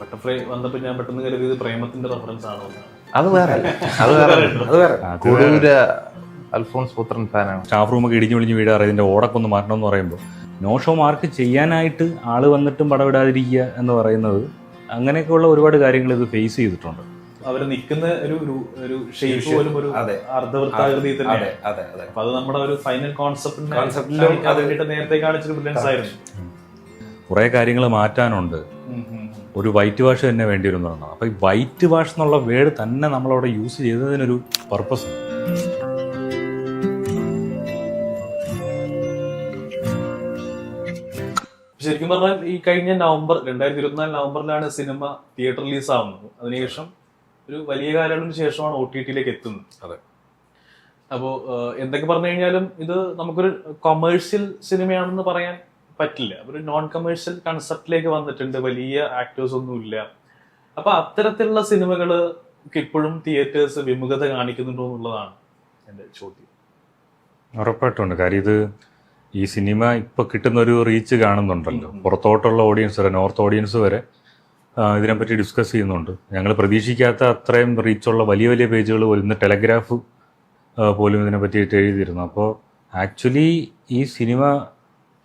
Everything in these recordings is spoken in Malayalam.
ബട്ടർഫ്ലൈ വന്നപ്പോൾ ഞാൻ പെട്ടെന്ന് കരുതിയത് പ്രേമത്തിന്റെ റെഫറൻസ് ആണോ? അത് വേറെ കൊടൂര അൽഫോൺസ് പുത്രൻ ഫാനാണ്. സ്റ്റാഫ് റൂമൊക്കെ ഇടിഞ്ഞു വിളിഞ്ഞ് വീടാറ് ഇതിന്റെ ഓടൊക്കെ ഒന്ന് മാറ്റണം എന്ന് പറയുമ്പോൾ നോ ഷോ മാർക്ക് ചെയ്യാനായിട്ട് ആള് വന്നിട്ടും പടവിടാതിരിക്കുക എന്ന് പറയുന്നത് അങ്ങനെയൊക്കെയുള്ള ഒരുപാട് കാര്യങ്ങൾ ഇത് ഫേസ് ചെയ്തിട്ടുണ്ട്. അവര് നിൽക്കുന്ന ഒരു ഷേപ്പ് പോലും ഒരു അർദ്ധവൃത്താകൃതിയിൽ തന്നെയാണ്. അപ്പൊ അത് നമ്മുടെ ഒരു ഫൈനൽ കോൺസെപ്റ്റിലും നേരത്തെ കാണിച്ചൊരു ബ്രില്യൻസ് ആയിരുന്നു. കുറെ കാര്യങ്ങൾ മാറ്റാനുണ്ട്. ഒരു വൈറ്റ് വാഷ് തന്നെ വേണ്ടി വരും എന്നാണ്. അപ്പൊ ഈ വൈറ്റ് വാഷ് എന്നുള്ള വേർഡ് തന്നെ നമ്മളവിടെ യൂസ് ചെയ്തതിനൊരു പർപ്പസ് ഉണ്ട്. ശരിക്കും പറഞ്ഞാൽ ഈ കഴിഞ്ഞ 2024 നവംബറിലാണ് സിനിമ തിയേറ്റർ റിലീസ് ആവുന്നത്. അതിനുശേഷം ഒരു വലിയ കാലയളവിന് ശേഷമാണ് OTT-ലേക്ക് എത്തുന്നത്. അതെ. അപ്പോൾ എന്തൊക്കെ പറഞ്ഞു കഴിഞ്ഞാലും ഇത് നമുക്കൊരു കൊമേഴ്ഷ്യൽ സിനിമയാണെന്ന് പറയാൻ പറ്റില്ല. ഒരു നോൺ കമേഴ്ഷ്യൽ കൺസെപ്റ്റിലേക്ക് വന്നിട്ടുണ്ട്. വലിയ ആക്ടേഴ്സ് ഒന്നും ഇല്ല. അപ്പൊ അത്തരത്തിലുള്ള സിനിമകള് ഇപ്പോഴും തിയേറ്റേഴ്സ് വിമുഖത കാണിക്കുന്നുണ്ടോ എന്നുള്ളതാണ് എന്റെ ചോദ്യം. ഉറപ്പായിട്ടുണ്ട്. കാര്യം ഇത് ഈ സിനിമ ഇപ്പൊ കിട്ടുന്ന ഒരു റീച്ച് കാണുന്നുണ്ടല്ലോ. പുറത്തോട്ടുള്ള ഓഡിയൻസ് വരെ, നോർത്ത് ഓഡിയൻസ് വരെ ഇതിനെപ്പറ്റി ഡിസ്കസ് ചെയ്യുന്നുണ്ട്. ഞങ്ങൾ പ്രതീക്ഷിക്കാത്ത അത്രയും റീച്ചുള്ള വലിയ വലിയ പേജുകൾ പോലും, ഇന്ന് ടെലഗ്രാഫ് പോലും ഇതിനെ പറ്റിയിട്ട് എഴുതിയിരുന്നു. അപ്പോൾ ആക്ച്വലി ഈ സിനിമ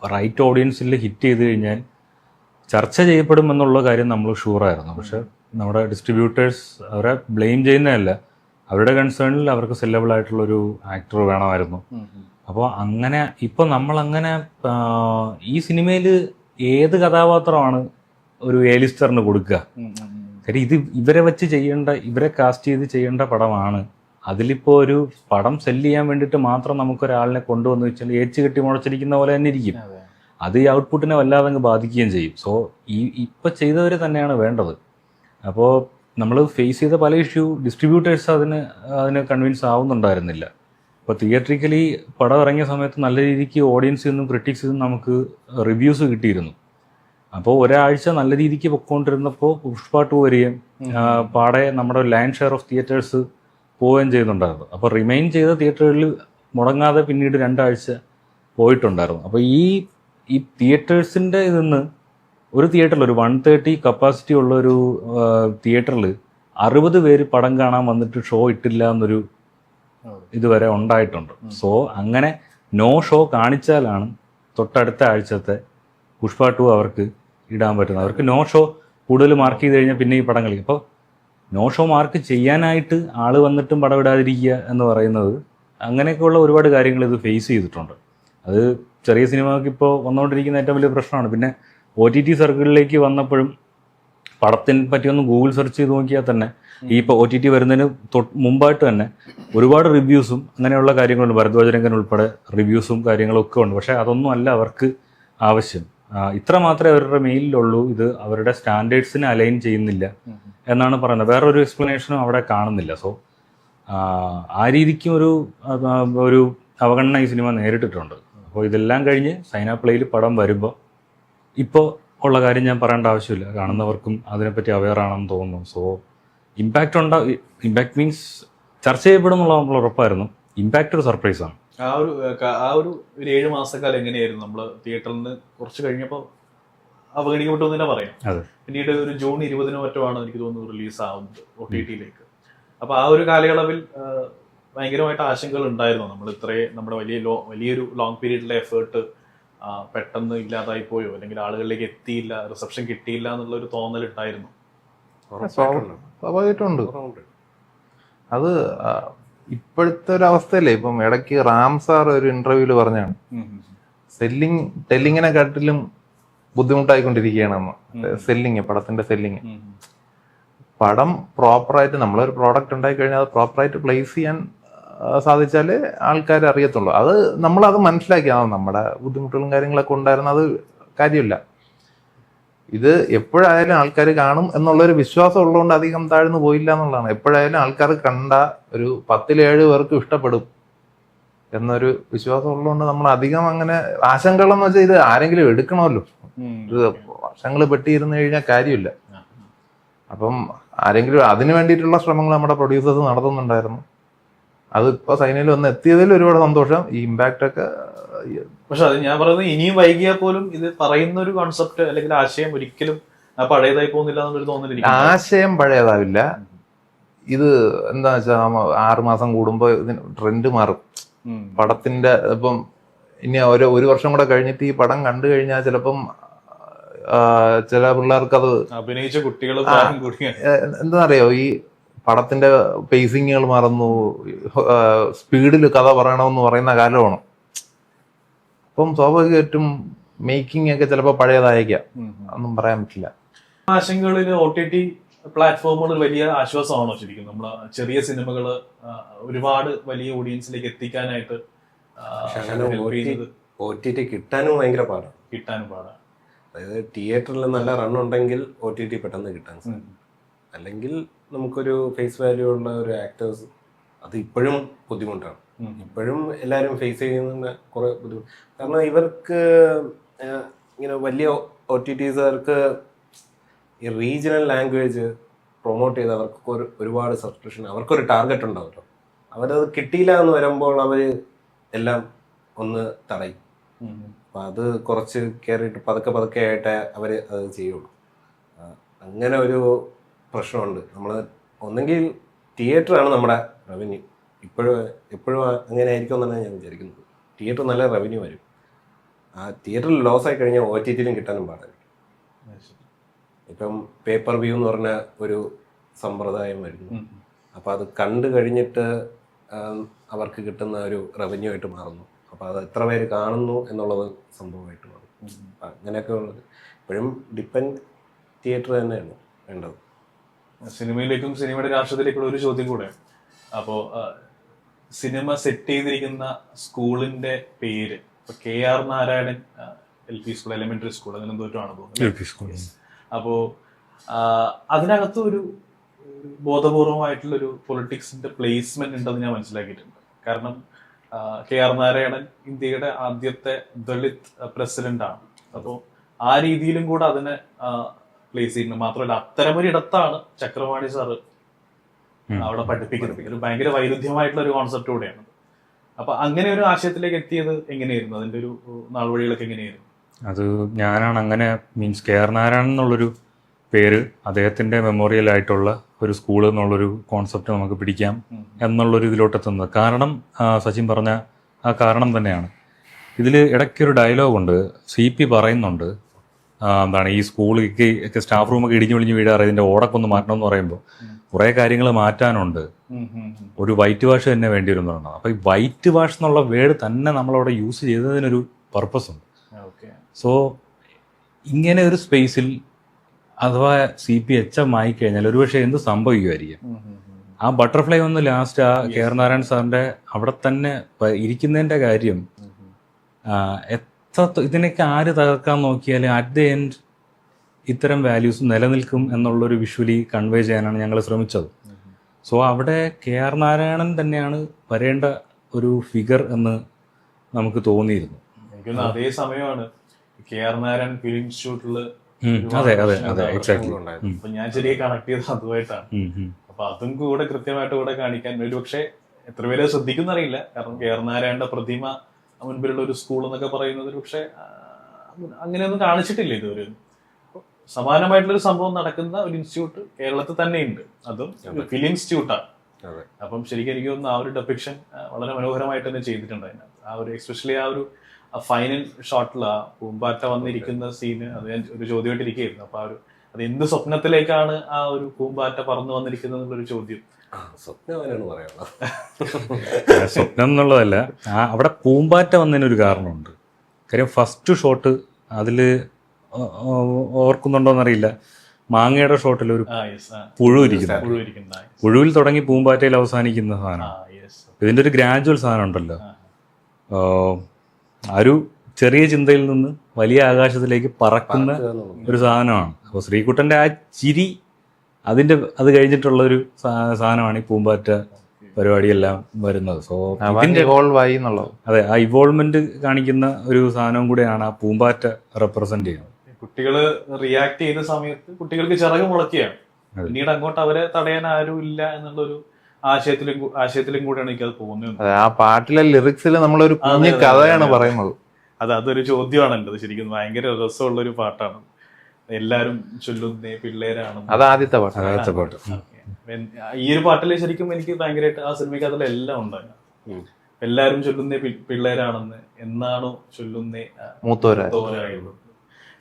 റൈറ്റ് ഓഡിയൻസിൽ ഹിറ്റ് ചെയ്ത് കഴിഞ്ഞാൽ ചർച്ച ചെയ്യപ്പെടുമെന്നുള്ള കാര്യം നമ്മൾ ഷുവറായിരുന്നു. പക്ഷെ നമ്മുടെ ഡിസ്ട്രിബ്യൂട്ടേഴ്സ് അവരെ ബ്ലെയിം ചെയ്യുന്നതല്ല, അവരുടെ കൺസേണിൽ അവർക്ക് സെല്ലബിൾ ആയിട്ടുള്ളൊരു ആക്ടർ വേണമായിരുന്നു. അപ്പോൾ അങ്ങനെ ഇപ്പോൾ നമ്മളങ്ങനെ ഈ സിനിമയിൽ ഏത് കഥാപാത്രമാണ് ഒരു എ-ലിസ്റ്ററിന് കൊടുക്കുക? കാര്യം ഇത് ഇവരെ വെച്ച് ചെയ്യേണ്ട, ഇവരെ കാസ്റ്റ് ചെയ്ത് ചെയ്യേണ്ട പടമാണ്. അതിലിപ്പോൾ ഒരു പടം സെല്ല് ചെയ്യാൻ വേണ്ടിയിട്ട് മാത്രം നമുക്കൊരാളിനെ കൊണ്ടുവന്ന് വെച്ചാൽ ഏച്ച് കെട്ടി മുളച്ചിരിക്കുന്ന പോലെ തന്നെ ഇരിക്കും. അത് ഈ ഔട്ട്പുട്ടിനെ വല്ലാതെ അങ്ങ് ബാധിക്കുകയും ചെയ്യും. സോ ഇപ്പം ചെയ്തവരെ തന്നെയാണ് വേണ്ടത്. അപ്പോൾ നമ്മൾ ഫേസ് ചെയ്ത പല ഇഷ്യൂ ഡിസ്ട്രിബ്യൂട്ടേഴ്സ് അതിന് കൺവിൻസ് ആവുന്നുണ്ടായിരുന്നില്ല. ഇപ്പോൾ തിയേറ്ററിക്കലി പടം ഇറങ്ങിയ സമയത്ത് നല്ല രീതിക്ക് ഓഡിയൻസിൽ നിന്നും ക്രിറ്റിക്സിൽ നിന്നും നമുക്ക് റിവ്യൂസ് കിട്ടിയിരുന്നു. അപ്പോൾ ഒരാഴ്ച നല്ല രീതിക്ക് പൊയ്ക്കൊണ്ടിരുന്നപ്പോൾ പുഷ്പ 2 വരികയും പാടെ നമ്മുടെ ലാൻഡ് ഷെയർ ഓഫ് തിയേറ്റേഴ്സ് പോവുകയും ചെയ്യുന്നുണ്ടായിരുന്നു. അപ്പോൾ റിമെയിൻ ചെയ്ത തിയേറ്ററുകളിൽ മുടങ്ങാതെ പിന്നീട് 2 ആഴ്ച പോയിട്ടുണ്ടായിരുന്നു. അപ്പോൾ ഈ തിയേറ്റേഴ്സിൻ്റെ ഇതിന്ന് ഒരു തിയേറ്ററിൽ ഒരു 130 കപ്പാസിറ്റി ഉള്ള ഒരു തിയേറ്ററിൽ 60 പേര് പടം കാണാൻ വന്നിട്ട് ഷോ ഇട്ടില്ല എന്നൊരു ഇതുവരെ ഉണ്ടായിട്ടുണ്ട്. സോ അങ്ങനെ നോ ഷോ കാണിച്ചാലാണ് തൊട്ടടുത്ത ആഴ്ചത്തെ പുഷ്പ 2 അവർക്ക് ഇടാൻ പറ്റുന്നത്. അവർക്ക് നോ ഷോ കൂടുതൽ മാർക്ക് ചെയ്ത് കഴിഞ്ഞാൽ പിന്നെ ഈ പടം കളിക്കും. അപ്പോൾ നോ ഷോ മാർക്ക് ചെയ്യാനായിട്ട് ആൾ വന്നിട്ടും പടം ഇടാതിരിക്കുക എന്ന് പറയുന്നത് അങ്ങനെയൊക്കെയുള്ള ഒരുപാട് കാര്യങ്ങൾ ഇത് ഫേസ് ചെയ്തിട്ടുണ്ട്. അത് ചെറിയ സിനിമകൾക്ക് ഇപ്പോൾ വന്നുകൊണ്ടിരിക്കുന്ന ഏറ്റവും വലിയ പ്രശ്നമാണ്. പിന്നെ OTT സർക്കിളിലേക്ക് വന്നപ്പോഴും പടത്തിനെ പറ്റിയൊന്ന് ഗൂഗിൾ സെർച്ച് ചെയ്ത് നോക്കിയാൽ തന്നെ ഈ ഇപ്പോൾ OTT വരുന്നതിന് മുമ്പായിട്ട് തന്നെ ഒരുപാട് റിവ്യൂസും അങ്ങനെയുള്ള കാര്യങ്ങളുണ്ട്. ഭരദ്വാജരംഗൻ ഉൾപ്പെടെ റിവ്യൂസും കാര്യങ്ങളും ഒക്കെ ഉണ്ട്. പക്ഷേ അതൊന്നും അല്ല അവർക്ക് ആവശ്യം. ഇത്ര മാത്രമേ അവരുടെ മെയിലുള്ളൂ. ഇത് അവരുടെ സ്റ്റാൻഡേർഡ്സിനെ അലൈൻ ചെയ്യുന്നില്ല എന്നാണ് പറയുന്നത്. വേറൊരു എക്സ്പ്ലനേഷനും അവിടെ കാണുന്നില്ല. സോ ആ രീതിക്കും ഒരു അവഗണന ഈ സിനിമ നേരിട്ടിട്ടുണ്ട്. അപ്പോൾ ഇതെല്ലാം കഴിഞ്ഞ് സൈനാപ്ലേയിൽ പടം വരുമ്പോൾ ഇപ്പോൾ ഉള്ള കാര്യം ഞാൻ പറയേണ്ട ആവശ്യമില്ല. കാണുന്നവർക്കും അതിനെപ്പറ്റി അവെയർ ആണെന്ന് തോന്നുന്നു. സോ ഇമ്പാക്ട് മീൻസ് ചർച്ച ചെയ്യപ്പെടും എന്നുള്ള നമ്മൾ ഉറപ്പായിരുന്നു. ഇമ്പാക്റ്റ് ഒരു സർപ്രൈസാണ്. ആ ഒരു 7 മാസക്കാലം എങ്ങനെയായിരുന്നു? നമ്മൾ തിയേറ്ററിൽ നിന്ന് കുറച്ച് കഴിഞ്ഞപ്പോൾ അവഗണിക്കപ്പെട്ടു എന്ന് തന്നെ പറയാം. പിന്നീട് ഒരു ജൂൺ 20 മറ്റുമാണ് എനിക്ക് തോന്നുന്നു റിലീസ് ആവുന്നത് OTT-ലേക്ക്. അപ്പൊ ആ ഒരു കാലയളവിൽ ഭയങ്കരമായിട്ട് ആശങ്കകൾ ഉണ്ടായിരുന്നു. നമ്മൾ നമ്മുടെ വലിയൊരു ലോങ് പീരീഡിലെ എഫേർട്ട് പെട്ടെന്ന് ഇല്ലാതായി പോയോ, അല്ലെങ്കിൽ ആളുകളിലേക്ക് എത്തിയില്ല, റിസപ്ഷൻ കിട്ടിയില്ല എന്നുള്ള ഒരു തോന്നൽ ഉണ്ടായിരുന്നു. സ്വാഭാവികമായിട്ടുണ്ട്. അത് ഇപ്പോഴത്തെ ഒരു അവസ്ഥയല്ലേ. ഇപ്പം ഇടയ്ക്ക് റാം സാർ ഒരു ഇന്റർവ്യൂല് പറഞ്ഞാണ് ടെല്ലിങ്ങിനെ കാട്ടിലും ബുദ്ധിമുട്ടായിക്കൊണ്ടിരിക്കുകയാണെന്ന്. പടത്തിന്റെ സെല്ലിങ്. പടം പ്രോപ്പറായിട്ട് നമ്മളൊരു പ്രോഡക്റ്റ് ഉണ്ടായി കഴിഞ്ഞാൽ അത് പ്രോപ്പറായിട്ട് പ്ലേസ് ചെയ്യാൻ സാധിച്ചാലേ ആൾക്കാർ അറിയത്തുള്ളൂ. അത് നമ്മളത് മനസ്സിലാക്കിയാണ്. നമ്മുടെ ബുദ്ധിമുട്ടുകളും കാര്യങ്ങളൊക്കെ ഉണ്ടായിരുന്ന അത് കാര്യമില്ല. ഇത് എപ്പോഴായാലും ആൾക്കാർ കാണും എന്നുള്ളൊരു വിശ്വാസം ഉള്ളതുകൊണ്ട് അധികം താഴ്ന്നു പോയില്ല എന്നുള്ളതാണ്. എപ്പോഴായാലും ആൾക്കാർ കണ്ട ഒരു 10-7 പേർക്ക് ഇഷ്ടപ്പെടും എന്നൊരു വിശ്വാസം ഉള്ളതുകൊണ്ട് നമ്മൾ അധികം അങ്ങനെ ആശങ്കകളെന്ന് വെച്ചാൽ ഇത് ആരെങ്കിലും എടുക്കണമല്ലോ. ഇത് വർഷങ്ങൾ പെട്ടിരുന്നു കഴിഞ്ഞാൽ കാര്യമില്ല. അപ്പം ആരെങ്കിലും അതിന് വേണ്ടിയിട്ടുള്ള ശ്രമങ്ങൾ നമ്മുടെ പ്രൊഡ്യൂസേഴ്സ് നടത്തുന്നുണ്ടായിരുന്നു. അതിപ്പോ സൈനയിൽ വന്ന് എത്തിയതിൽ ഒരുപാട് സന്തോഷം. ഈ ഇമ്പാക്റ്റ് ഒക്കെ പക്ഷെ അത് ഞാൻ പറയുന്നത് ഇനിയും വൈകിയാൽ പോലും ഇത് പറയുന്ന ഒരു കോൺസെപ്റ്റ് അല്ലെങ്കിൽ ആശയം ഒരിക്കലും ആ പഴയതായി പോകുന്നില്ല എന്നൊരു തോന്നലിരിക്കും. ആശയം പഴയതാവില്ല. ഇത് എന്താ വെച്ചാൽ 6 മാസം കൂടുമ്പോ ഇതിന് ട്രെൻഡ് മാറും പടത്തിന്റെ. ഇപ്പം ഇനി ഒരു വർഷം കൂടെ കഴിഞ്ഞിട്ട് ഈ പടം കണ്ടു കഴിഞ്ഞാൽ ചിലപ്പം ചില പിള്ളേർക്ക് അത് അഭിനയിച്ച കുട്ടികൾ എന്താ അറിയോ, ഈ പടത്തിന്റെ പേസിങ്ങുകൾ മറന്നു, സ്പീഡിൽ കഥ പറയണമെന്ന് പറയുന്ന കാലമാണ്. അപ്പം സ്വാഭാവികമായിട്ടും മേക്കിംഗ് ഒക്കെ ചിലപ്പോൾ പഴയതായേക്കാം, ഒന്നും പറയാൻ പറ്റില്ല. ആശങ്കകളിൽ OTT പ്ലാറ്റ്ഫോമുകൾ വലിയ ആശ്വാസമാണോ ശരിക്കും? നമ്മൾ ചെറിയ സിനിമകൾ ഒരുപാട് വലിയ ഓഡിയൻസിലേക്ക് എത്തിക്കാനായിട്ട് OTT കിട്ടാനും ഭയങ്കര പാടാണ്. അതായത് തിയേറ്ററിൽ നല്ല റൺ ഉണ്ടെങ്കിൽ OTT പെട്ടെന്ന് കിട്ടാൻ സാധിക്കും. അല്ലെങ്കിൽ നമുക്കൊരു ഫേസ് വാല്യൂ ഉള്ള ഒരു ആക്ടേഴ്സ് അത് ഇപ്പോഴും ബുദ്ധിമുട്ടാണ്. ഇപ്പോഴും എല്ലാവരും ഫേസ് ചെയ്യുന്ന കുറെ ബുദ്ധിമുട്ട്. കാരണം ഇവർക്ക് ഇങ്ങനെ വലിയ OTTsകാർക്ക് ഈ റീജിയണൽ ലാംഗ്വേജ് പ്രൊമോട്ട് ചെയ്ത് അവർക്ക് ഒരുപാട് സബ്സ്ക്രിപ്ഷൻ, അവർക്കൊരു ടാർഗറ്റ് ഉണ്ടാവുമല്ലോ. അവരത് കിട്ടിയില്ല എന്ന് വരുമ്പോൾ അവർ എല്ലാം ഒന്ന് തടയും. അപ്പം അത് കുറച്ച് കയറിയിട്ട് പതുക്കെ ആയിട്ട് അവർ അത് ചെയ്യുള്ളൂ. അങ്ങനെ ഒരു പ്രശ്നമുണ്ട്. നമ്മൾ ഒന്നെങ്കിൽ തിയേറ്ററാണ് നമ്മുടെ റവന്യൂ. എപ്പോഴും അങ്ങനെ ആയിരിക്കും എന്നാണ് ഞാൻ വിചാരിക്കുന്നത്. തിയേറ്റർ നല്ല റവന്യൂ വരും. ആ തിയേറ്ററിൽ ലോസ് ആയി കഴിഞ്ഞാൽ OTTയിലും കിട്ടാനും പാടായിരിക്കും. ഇപ്പം പേപ്പർ വ്യൂ എന്ന് പറഞ്ഞ ഒരു സമ്പ്രദായം വരുന്നു. അപ്പം അത് കണ്ടു കഴിഞ്ഞിട്ട് അവർക്ക് കിട്ടുന്ന ഒരു റവന്യൂ ആയിട്ട് മാറുന്നു. അപ്പം അത് എത്ര പേര് കാണുന്നു എന്നുള്ളത് സംഭവമായിട്ട് മാറും. അങ്ങനെയൊക്കെ ഉള്ളത് ഇപ്പോഴും തിയേറ്റർ തന്നെയാണ് വേണ്ടത്. സിനിമയിലേക്കും സിനിമയുടെ രാഷ്ട്രീയത്തിലേക്കുള്ള ഒരു ചോദ്യം കൂടെ. അപ്പോൾ സിനിമ സെറ്റ് ചെയ്തിരിക്കുന്ന സ്കൂളിന്റെ പേര് KR Narayanan LP school, elementary school, അങ്ങനെ എന്തോട്ടാണ് തോന്നുന്നത്. അപ്പോൾ അതിനകത്ത് ഒരു ബോധപൂർവമായിട്ടുള്ളൊരു പൊളിറ്റിക്സിന്റെ പ്ലേസ്മെന്റ് ഉണ്ടെന്ന് ഞാൻ മനസ്സിലാക്കിയിട്ടുണ്ട്. കാരണം KR നാരായണൻ ഇന്ത്യയുടെ ആദ്യത്തെ ദളിത് പ്രസിഡന്റ് ആണ്. അപ്പോൾ ആ രീതിയിലും കൂടെ അതിനെ പ്ലേസ് ചെയ്യുന്നത്. മാത്രമല്ല അത്തരമൊരിടത്താണ് ചക്രവാണി സാറ് അവിടെ പഠിപ്പിക്കുന്നത്. ഒരു ഭയങ്കര വൈരുദ്ധ്യമായിട്ടുള്ള ഒരു കോൺസെപ്റ്റ് കൂടെയാണ്. അപ്പൊ അങ്ങനെ ഒരു ആശയത്തിലേക്ക് എത്തിയത് എങ്ങനെയായിരുന്നു? അതിന്റെ ഒരു നാൾവഴികളൊക്കെ എങ്ങനെയായിരുന്നു? അത് ഞാനാണ് അങ്ങനെ KR നാരായണൻ എന്നുള്ളൊരു പേര് അദ്ദേഹത്തിന്റെ മെമ്മോറിയൽ ആയിട്ടുള്ള ഒരു സ്കൂൾ എന്നുള്ളൊരു കോൺസെപ്റ്റ് നമുക്ക് പിടിക്കാം എന്നുള്ളൊരു ഇതിലോട്ടെത്തുന്നത്. കാരണം സച്ചിൻ പറഞ്ഞ ആ കാരണം തന്നെയാണ്. ഇതിൽ ഇടയ്ക്കൊരു ഡയലോഗുണ്ട്, CP പറയുന്നുണ്ട്, എന്താണ് ഈ സ്കൂളിലേക്ക് സ്റ്റാഫ് റൂമൊക്കെ ഇടിഞ്ഞു വിളിഞ്ഞ് വീഴാറ്, ഇതിന്റെ ഓടൊക്കെ ഒന്ന് മാറ്റണം എന്ന് പറയുമ്പോൾ കുറെ കാര്യങ്ങൾ മാറ്റാനുണ്ട്, ഒരു വൈറ്റ് വാഷ് തന്നെ വേണ്ടി വരുന്നതാണ്. അപ്പൊ ഈ വൈറ്റ് വാഷ് എന്നുള്ള വേർഡ് തന്നെ നമ്മളവിടെ യൂസ് ചെയ്തതിനൊരു പർപ്പസ് ഉണ്ട്. സോ ഇങ്ങനെ ഒരു സ്പേസിൽ അഥവാ CP HM ആയിക്കഴിഞ്ഞാൽ ഒരുപക്ഷെ എന്ത് സംഭവിക്കുമായിരിക്കും? ആ ബട്ടർഫ്ലൈ ഒന്ന് ലാസ്റ്റ് ആ KR നാരായണൻ സാറിന്റെ അവിടെ തന്നെ ഇരിക്കുന്നതിന്റെ കാര്യം ഇതിനൊക്കെ ആര് തകർക്കാൻ നോക്കിയാൽ അറ്റ് ദ എൻഡ് ഇത്തരം വാല്യൂസ് നിലനിൽക്കും എന്നുള്ളൊരു വിഷ്വലി കൺവേ ചെയ്യാനാണ് ഞങ്ങൾ ശ്രമിച്ചത്. സോ അവിടെ KR നാരായണൻ തന്നെയാണ് വരേണ്ട ഒരു ഫിഗർ എന്ന് നമുക്ക് തോന്നിയിരുന്നു. എനിക്കൊന്ന് അതേ സമയമാണ് KR നാരായണൻ ഫിലിം ഇൻസ്റ്റിറ്റ്യൂട്ടില് അതെ എക്സാക്ട്ലി. അപ്പൊ ഞാൻ ശരിയെ കണക്ട് ചെയ്തത് അതുമായിട്ടാണ്. അപ്പൊ അതും കൂടെ കൃത്യമായിട്ട് കൂടെ കാണിക്കാൻ ഒരു പക്ഷെ എത്ര പേര് ശ്രദ്ധിക്കുന്ന അറിയില്ല. കാരണം KR നാരായണന്റെ പ്രതിമ മുൻപിലുള്ള ഒരു സ്കൂൾ എന്നൊക്കെ പറയുന്നത് പക്ഷെ അങ്ങനെയൊന്നും കാണിച്ചിട്ടില്ല ഇതുവരെ. സമാനമായിട്ടുള്ളൊരു സംഭവം നടക്കുന്ന ഒരു ഇൻസ്റ്റിറ്റ്യൂട്ട് കേരളത്തിൽ തന്നെയുണ്ട്, അതും ഫിലിം ഇൻസ്റ്റിറ്റ്യൂട്ടാണ്. അപ്പം ശരിക്കും എനിക്ക് തോന്നുന്നു ആ ഒരു ഡെപ്പിക്ഷൻ വളരെ മനോഹരമായിട്ട് തന്നെ ചെയ്തിട്ടുണ്ട് അതിനകത്ത്. ആ ഒരു എസ്പെഷ്യലി ആ ഒരു ഫൈനൽ ഷോട്ടിൽ ആ പൂമ്പാറ്റ വന്നിരിക്കുന്ന സീന് അത് ഞാൻ ഒരു ചോദ്യമായിട്ടിരിക്കുകയായിരുന്നു. അപ്പൊ അത് എന്ത് സ്വപ്നത്തിലേക്കാണ് ആ ഒരു പൂമ്പാറ്റ പറന്നു വന്നിരിക്കുന്നത് എന്നുള്ളൊരു ചോദ്യം. സ്വപ്നം എന്നുള്ളതല്ല, അവിടെ പൂമ്പാറ്റ വന്നതിനൊരു കാരണമുണ്ട്. കാര്യം ഫസ്റ്റ് ഷോട്ട് അതില് ഓർക്കുന്നുണ്ടോന്നറിയില്ല, മാങ്ങയുടെ ഷോട്ടിൽ ഒരു പുഴു ഇരിക്കുന്നു. പുഴുവിൽ തുടങ്ങി പൂമ്പാറ്റയിൽ അവസാനിക്കുന്ന സാധനം. ഇതിന്റെ ഒരു ഗ്രാജുവൽ സാധനം ഉണ്ടല്ലോ, ഒരു ചെറിയ ചിന്തയിൽ നിന്ന് വലിയ ആകാശത്തിലേക്ക് പറക്കുന്ന ഒരു സാധനമാണ്. അപ്പോൾ ശ്രീകുട്ടന്റെ ആ ചിരി അത് കഴിഞ്ഞിട്ടുള്ള ഒരു സാധനമാണ് ഈ പൂമ്പാറ്റ പരിപാടിയെല്ലാം വരുന്നത്. സോ അതെ, ആ ഇവോൾവ്മെന്റ് കാണിക്കുന്ന ഒരു സാധനം കൂടെയാണ് ആ പൂമ്പാറ്റ റെപ്രസെന്റ് ചെയ്യുന്നത്. കുട്ടികള് റിയാക്ട് ചെയ്യുന്ന സമയത്ത് കുട്ടികൾക്ക് ചിറക് മുളക്കുകയാണ്. പിന്നീട് അങ്ങോട്ട് അവരെ തടയാൻ ആരും ഇല്ല എന്നുള്ളൊരു ആശയത്തിലും കൂടെയാണ് എനിക്കത് തോന്നുന്നത്. ആ പാട്ടിലെ ലിറിക്സിൽ നമ്മളൊരു കുഞ്ഞു കഥയാണ് പറയുന്നത്. അതൊരു ചോദ്യമാണ് എൻ്റെത്. ശരിക്കും ഭയങ്കര രസമുള്ളൊരു പാട്ടാണ്. എല്ലാരും ചൊല്ലുന്നേ പിള്ളേരാണ്. അത് ആദ്യത്തെ പാട്ട്. ആദ്യത്തെ പാട്ട്. ഈ ഒരു പാട്ടില് ശരിക്കും എനിക്ക് ഭയങ്കരമായിട്ട് ആ സിനിമയ്ക്കകത്തുള്ള എല്ലാം ഉണ്ടായിരുന്നു. എല്ലാരും ചൊല്ലുന്നേ പിള്ളേരാണെന്ന്, എന്നാണോ ചൊല്ലുന്നേ മൂത്തോരായുള്ളൂ.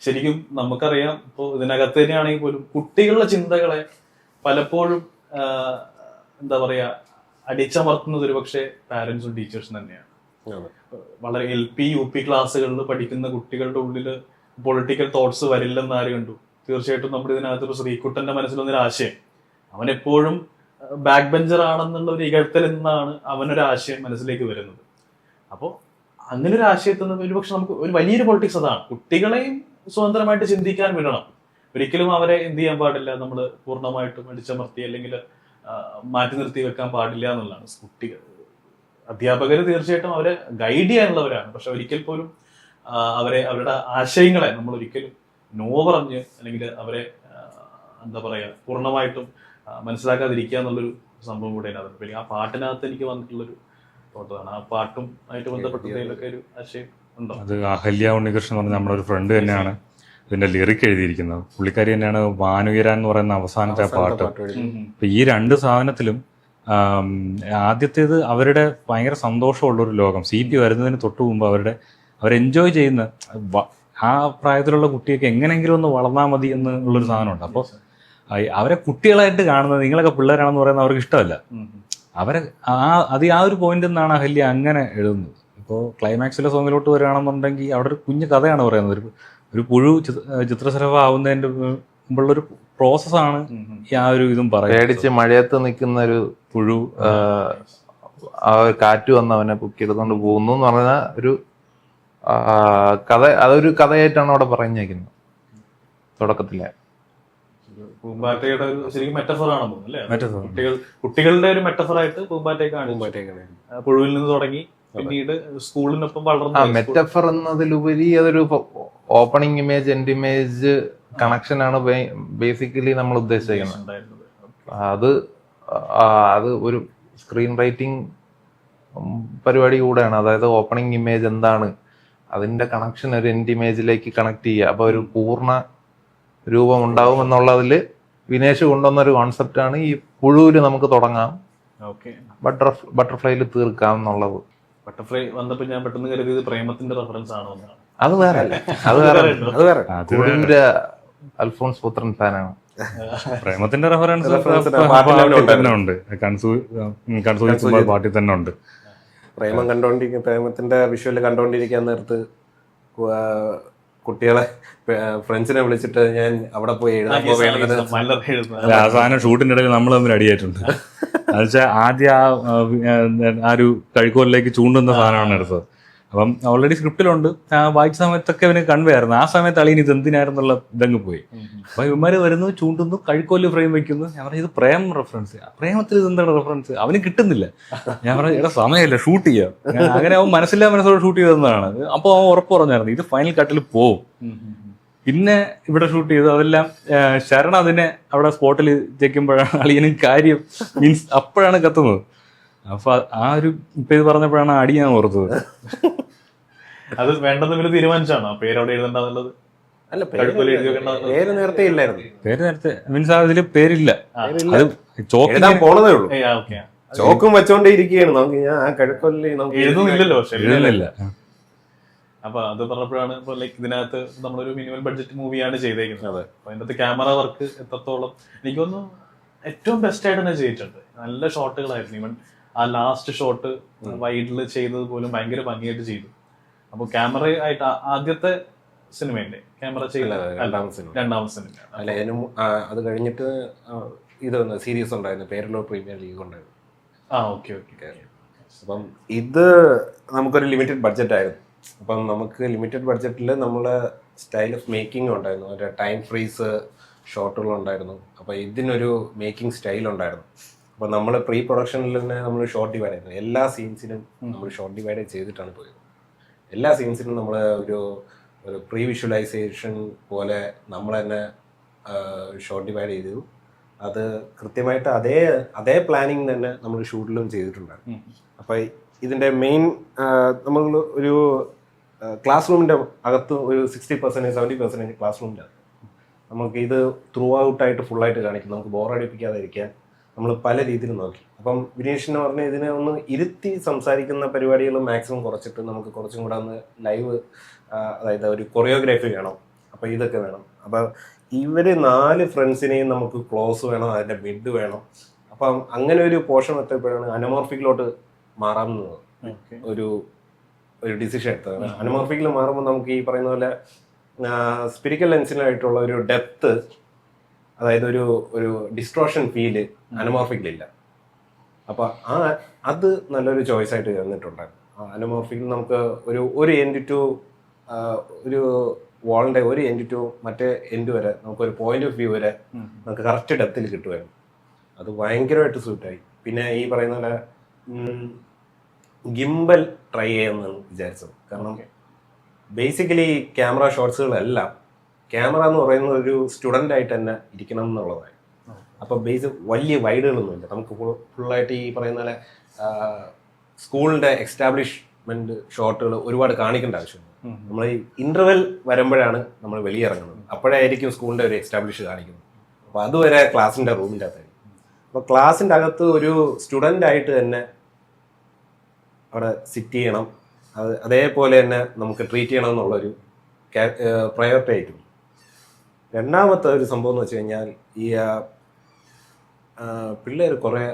ശരിക്കും നമുക്കറിയാം, ഇപ്പൊ ഇതിനകത്ത് തന്നെയാണെങ്കിൽ പോലും കുട്ടികളുടെ ചിന്തകളെ പലപ്പോഴും എന്താ പറയാ അടിച്ചമർത്തുന്നത് ഒരുപക്ഷെ പാരന്റ്സും ടീച്ചേഴ്സും തന്നെയാണ്. വളരെ LP UP ക്ലാസ്സുകളിൽ പഠിക്കുന്ന കുട്ടികളുടെ ഉള്ളില് പൊളിറ്റിക്കൽ തോട്ട്സ് വരില്ലെന്ന് ആര് കണ്ടു? തീർച്ചയായിട്ടും നമ്മുടെ ഇതിനകത്തൊരു ശ്രീകുട്ടന്റെ മനസ്സിലൊന്നൊരു ആശയം, അവൻ എപ്പോഴും ബാക്ക് ബെഞ്ചർ ആണെന്നുള്ള ഒരു ഇകഴ്ത്തൽ എന്നാണ് അവനൊരു ആശയം മനസ്സിലേക്ക് വരുന്നത്. അപ്പോൾ അങ്ങനെ ഒരു ആശയത്തിൽ നിന്ന് ഒരുപക്ഷെ നമുക്ക് ഒരു വലിയൊരു പൊളിറ്റിക്സ് അതാണ്. കുട്ടികളെയും സ്വതന്ത്രമായിട്ട് ചിന്തിക്കാൻ വിടണം. ഒരിക്കലും അവരെ എന്ത് ചെയ്യാൻ പാടില്ല, നമ്മൾ പൂർണ്ണമായിട്ടും അടിച്ചമർത്തി അല്ലെങ്കിൽ മാറ്റി നിർത്തി വെക്കാൻ പാടില്ല എന്നുള്ളതാണ്. കുട്ടികൾ അധ്യാപകർ തീർച്ചയായിട്ടും അവരെ ഗൈഡ് ചെയ്യാനുള്ളവരാണ്. പക്ഷെ ഒരിക്കൽ പോലും അവരുടെ ആശയങ്ങളെ നമ്മൾ ഒരിക്കലും നോ പറഞ്ഞ് അല്ലെങ്കിൽ അവരെ എന്താ പറയാ പൂർണ്ണമായിട്ടും മനസ്സിലാക്കാതിരിക്കുക എന്നുള്ളൊരു സംഭവം കൂടെ അതിനകത്ത്. ആ പാട്ടിനകത്ത് എനിക്ക് വന്നിട്ടുള്ളൊരു തോട്ടതാണ്. ആ പാട്ടും ആയിട്ട് ബന്ധപ്പെട്ടതിലൊക്കെ ഒരു ആശയം ഉണ്ടോ? അത് അഹല്യ ഉണ്ണികൃഷ്ണൻ എന്ന് പറഞ്ഞ നമ്മുടെ ഒരു ഫ്രണ്ട് തന്നെയാണ് ഇതിന്റെ ലിറിക് എഴുതിയിരിക്കുന്നത്. പുള്ളിക്കാരി തന്നെയാണ് വാനുയരാൻ എന്ന് പറയുന്ന അവസാനത്തെ ആ പാട്ട്. അപ്പൊ ഈ രണ്ട് സാധനത്തിലും ആദ്യത്തേത് അവരുടെ ഭയങ്കര സന്തോഷമുള്ളൊരു ലോകം, CP വരുന്നതിന് തൊട്ട് മുമ്പ് അവരെൻജോയ് ചെയ്യുന്ന ആ പ്രായത്തിലുള്ള കുട്ടിയൊക്കെ എങ്ങനെയെങ്കിലും ഒന്ന് വളർന്നാൽ മതി എന്നുള്ളൊരു സാധനമുണ്ട്. അപ്പോൾ അവരെ കുട്ടികളായിട്ട് കാണുന്നത്, നിങ്ങളൊക്കെ പിള്ളേരാണെന്ന് പറയുന്നത് അവർക്ക് ഇഷ്ടമല്ല. അവരെ ആ ഒരു പോയിന്റ് നിന്നാണ് അഹല്യ അങ്ങനെ എഴുതുന്നത്. ഇപ്പോൾ ക്ലൈമാക്സിലെ സോങ്ങിലോട്ട് വരികയാണെന്നുണ്ടെങ്കിൽ അവിടെ ഒരു കുഞ്ഞു കഥയാണ് പറയുന്നത്. ഒരു പുഴു ചിത്രശലഭ ആവുന്നതിന്റെ മുമ്പുള്ളൊരു പ്രോസസ്സാണ് ഈ ആ ഒരു ഇതും പേടിച്ച് മഴയത്ത് നിൽക്കുന്ന ഒരു പുഴു ആ കാറ്റ് വന്ന് അവനെ പൊക്കിയെടുത്തോണ്ട് പോകുന്നു എന്ന് പറഞ്ഞ ഒരു കഥ. അതൊരു കഥയായിട്ടാണ് അവിടെ പറഞ്ഞേക്കുന്നത് തുടക്കത്തിലെ. പൂമ്പാറ്റയുടെ ഒരു ശരിക്കും മെറ്റഫറാണെന്ന് തോന്നുന്നു അല്ലേ? കുട്ടികളുടെ ഒരു മെറ്റഫറായിട്ട് പൂമ്പാറ്റയ്ക്കാണ്. പുഴുവിൽ നിന്ന് തുടങ്ങി പിന്നീട് സ്കൂളിനൊപ്പം വളർന്ന മെറ്റഫർ എന്നതിലുപരി അതൊരു opening image end image connection ആണ് ബേസിക്കലി നമ്മൾ ഉദ്ദേശിക്കുന്നത്. അത് ഒരു സ്ക്രീൻ റൈറ്റിംഗ് പരിപാടി കൂടെയാണ്. അതായത് ഓപ്പണിംഗ് ഇമേജ് എന്താണ്, അതിന്റെ കണക്ഷൻ ഒരു എൻഡ് ഇമേജിലേക്ക് കണക്ട് ചെയ്യുക. അപ്പൊ ഒരു പൂർണ്ണ രൂപം ഉണ്ടാവും എന്നുള്ളതിൽ വിനേഷ് കൊണ്ടുവന്നൊരു കോൺസെപ്റ്റാണ് ഈ പുഴുവില് നമുക്ക് തുടങ്ങാം, ബട്ടർഫ്ലൈയിൽ തീർക്കാം എന്നുള്ളത്. ബട്ടർഫ്ലൈ വന്നപ്പോൾ ഞാൻ പെട്ടെന്ന് കരുതിയത് പ്രേമത്തിന്റെ റെഫറൻസ് ആണോ എന്നാണ്. അത് വേറെ പുഴുവിന്റെ അൽഫോൺസ് പുത്രൻ ഫാനാണ്. പ്രേമത്തിന്റെ റെഫറൻസ് ഉണ്ട്, പാട്ടിൽ തന്നെ ഉണ്ട്. പ്രേമത്തിന്റെ വിഷ്വല് കണ്ടോണ്ടിരിക്കാൻ നേരത്ത് കുട്ടികളെ ഫ്രണ്ട്സിനെ വിളിച്ചിട്ട് ഞാൻ അവിടെ പോയി ആ സാധനം ഷൂട്ടിന്റെ ഇടയിൽ നമ്മൾ തമ്മിൽ അടിയായിട്ടുണ്ട്. എന്നുവെച്ചാൽ ആദ്യം ആ ഒരു കഴിക്കോലിലേക്ക് ചൂണ്ടുന്ന സാധനമാണ് എടുത്തത്. അപ്പം ഓൾറെഡി സ്ക്രിപ്റ്റിലുണ്ട്, വായിച്ച സമയത്തൊക്കെ അവന് കൺവേ ആയിരുന്നു. ആ സമയത്ത് അളിയൻ ഇത് എന്തിനായിരുന്നുള്ള ഇതങ്ങ് പോയി. അപ്പൊ ഇവന്മാര് വരുന്നു, ചൂണ്ടുന്നു, കഴിക്കോല് ഫ്രെയിം വെക്കുന്നു. ഞാൻ പറഞ്ഞു ഇത് പ്രേം റെഫറൻസ്, പ്രേമത്തിൽ ഇത് എന്താണ് റെഫറൻസ്, അവന് കിട്ടുന്നില്ല. ഞാൻ പറഞ്ഞു ഇവിടെ സമയമില്ല, ഷൂട്ട് ചെയ്യാം. അങ്ങനെ അവൻ മനസ്സോടെ ഷൂട്ട് ചെയ്തതാണ്. അപ്പൊ അവൻ ഉറപ്പ് പറഞ്ഞായിരുന്നു ഇത് ഫൈനൽ കട്ടിൽ പോവും. പിന്നെ ഇവിടെ ഷൂട്ട് ചെയ്തു. അതെല്ലാം ശരണ അതിനെ അവിടെ സ്പോട്ടിൽ ചെക്കുമ്പോഴാണ് അളിയനും കാര്യം മീൻസ് അപ്പോഴാണ് കത്തുന്നത്. അപ്പൊ ആ ഒരു ഇപ്പൊ ഇത് പറഞ്ഞപ്പോഴാണ് അടി ഞാൻ ഓർത്തത്. അത് വേണ്ടെന്ന് പിന്നെ തീരുമാനിച്ചാണോ പേര് അവിടെ എഴുതേണ്ടത്? അല്ല, പേര് നേരത്തെ ഇല്ലായിരുന്നു. പേര് നേരത്തെ മീൻസ് അതില് പേരില്ല, അത് പോണതേ ഉള്ളൂ. ചോക്കും വെച്ചോണ്ടേ ഇരിക്കുകയാണ്. നമുക്ക് ഞാൻ ആ കഴുക്കൊല്ലി എഴുതുന്നില്ല. അപ്പൊ അത് പറഞ്ഞപ്പോഴാണ് ഇപ്പൊ ലൈക്ക് ഇതിനകത്ത് നമ്മളൊരു മിനിമം ബഡ്ജറ്റ് മൂവിയാണ് ചെയ്തേക്കുന്നത്. അപ്പൊ അതിനകത്ത് ക്യാമറ വർക്ക് എത്രത്തോളം എനിക്കൊന്ന് ഏറ്റവും ബെസ്റ്റ് ആയിട്ട് തന്നെ ചെയ്തിട്ടുണ്ട്. നല്ല ഷോട്ടുകളായിരുന്നു. ഈവൻ ആ ലാസ്റ്റ് ഷോട്ട് വൈഡിൽ ചെയ്തത് പോലും ഭയങ്കര ഭംഗിയായിട്ട് ചെയ്തു. അപ്പൊ ക്യാമറ ആയിട്ട് ആദ്യത്തെ സിനിമയല്ലേ ക്യാമറ ചെയ്ത? രണ്ടാമത്തെ സിനിമ. അല്ല, അത് കഴിഞ്ഞിട്ട് ഇത് സീരീസ് ഉണ്ടായിരുന്നു, പേരലോ പ്രീമിയർ ലീഗ് ഉണ്ടായിരുന്നു. അപ്പം ഇത് നമുക്കൊരു ലിമിറ്റഡ് ബഡ്ജറ്റ് ആയിരുന്നു. അപ്പം നമുക്ക് ലിമിറ്റഡ് ബഡ്ജറ്റിൽ നമ്മളെ സ്റ്റൈൽ ഓഫ് മേക്കിംഗ് ഉണ്ടായിരുന്നു. ഒരു ടൈം ഫ്രീസ് ഷോട്ടുകളുണ്ടായിരുന്നു. അപ്പോൾ ഇതിനൊരു മേക്കിംഗ് സ്റ്റൈൽ ഉണ്ടായിരുന്നു. അപ്പോൾ നമ്മൾ പ്രീ പ്രൊഡക്ഷനിൽ തന്നെ നമ്മൾ ഷോർട്ട് ഡിവൈഡ് ആയിരുന്നു. എല്ലാ സീൻസിനും നമ്മൾ ഷോർട്ട് ഡിവൈഡ് ചെയ്തിട്ടാണ് പോയത്. എല്ലാ സീൻസിനും നമ്മൾ ഒരു പ്രീ വിഷ്വലൈസേഷൻ പോലെ നമ്മൾ തന്നെ ഷോർട്ട് ഡിവൈഡ് ചെയ്തു. അത് കൃത്യമായിട്ട് അതേ പ്ലാനിങ് തന്നെ നമ്മൾ ഷൂട്ടിലും ചെയ്തിട്ടുണ്ടായിരുന്നു. അപ്പോൾ ഇതിൻ്റെ മെയിൻ നമ്മൾ ഒരു ക്ലാസ് റൂമിൻ്റെ അകത്ത് ഒരു 60% 70% ക്ലാസ് റൂമിൻ്റെ നമുക്ക് ഇത് ത്രൂ ഔട്ടായിട്ട് ഫുള്ളായിട്ട് കാണിക്കും, നമുക്ക് ബോറടിപ്പിക്കാതിരിക്കാൻ നമ്മൾ പല രീതിയിൽ നോക്കി. അപ്പം വിനീഷിന് പറഞ്ഞ ഇതിനെ ഒന്ന് ഇരുത്തി സംസാരിക്കുന്ന പരിപാടികൾ മാക്സിമം കുറച്ചിട്ട് നമുക്ക് കുറച്ചും കൂടെ ഒന്ന് ലൈവ്, അതായത് ഒരു കൊറിയോഗ്രാഫി വേണം, അപ്പോൾ ഇതൊക്കെ വേണം. അപ്പം ഇവർ 4 ഫ്രണ്ട്സിനെയും നമുക്ക് ക്ലോസ് വേണം, അതിൻ്റെ മിഡ് വേണം. അപ്പം അങ്ങനെ ഒരു പോർഷൻ എത്തിയപ്പോഴാണ് അനമോർഫിക്കിലോട്ട് മാറാമെന്നത് ഒരു ഡിസിഷൻ എടുത്തത്. അനമോർഫിക്കിൽ മാറുമ്പോൾ നമുക്ക് ഈ പറയുന്ന പോലെ സ്പിരിക്കൽ ലെൻസിനായിട്ടുള്ള ഒരു ഡെപ്ത്, അതായത് ഒരു ഡിസ്ട്രോഷൻ ഫീല് അനമോർഫിക്കിലില്ല. അപ്പോൾ അത് നല്ലൊരു ചോയ്സ് ആയിട്ട് തന്നിട്ടുണ്ടായിരുന്നു. അനമോർഫിക്കിൽ നമുക്ക് ഒരു എൻഡ് ടു ഒരു വാളിൻ്റെ ഒരു എൻഡ് ടു മറ്റേ എൻഡ് വരെ നമുക്കൊരു പോയിന്റ് ഓഫ് വ്യൂ വരെ നമുക്ക് കറക്റ്റ് ഡെപ്തിൽ കിട്ടുമായിരുന്നു. അത് ഭയങ്കരമായിട്ട് സൂട്ടായി. പിന്നെ ഈ പറയുന്ന പോലെ ഗിംബൽ ട്രൈ ചെയ്യുമെന്നാണ് വിചാരിച്ചത്. കാരണം ബേസിക്കലി ക്യാമറ ഷോട്ട്സുകളെല്ലാം ക്യാമറ എന്ന് പറയുന്നത് ഒരു സ്റ്റുഡൻ്റ് ആയിട്ട് തന്നെ ഇരിക്കണം എന്നുള്ളതായി. അപ്പോൾ വലിയ വൈഡുകളൊന്നുമില്ല, നമുക്ക് ഫുള്ളായിട്ട് ഈ പറയുന്ന പോലെ സ്കൂളിൻ്റെ എക്സ്റ്റാബ്ലിഷ്മെൻറ്റ് ഷോട്ടുകൾ ഒരുപാട് കാണിക്കേണ്ട ആവശ്യമുണ്ട്. നമ്മൾ ഈ ഇൻ്റർവെൽ വരുമ്പോഴാണ് നമ്മൾ വെളിയിറങ്ങുന്നത്, അപ്പോഴായിരിക്കും സ്കൂളിൻ്റെ ഒരു എക്സ്റ്റാബ്ലിഷ് കാണിക്കുന്നത്. അപ്പോൾ അതുവരെ ക്ലാസ്സിൻ്റെ റൂമിൻ്റെ അകത്തായിരിക്കും. അപ്പോൾ ക്ലാസ്സിൻ്റെ അകത്ത് ഒരു സ്റ്റുഡൻ്റ് ആയിട്ട് തന്നെ അവിടെ സിറ്റ് ചെയ്യണം, അതേപോലെ തന്നെ നമുക്ക് ട്രീറ്റ് ചെയ്യണം എന്നുള്ളൊരു പ്രയോറിറ്റി ആയിട്ടുണ്ട്. രണ്ടാമത്തെ ഒരു സംഭവം എന്ന് വെച്ച് കഴിഞ്ഞാൽ ഈ പിള്ളേർ കുറേ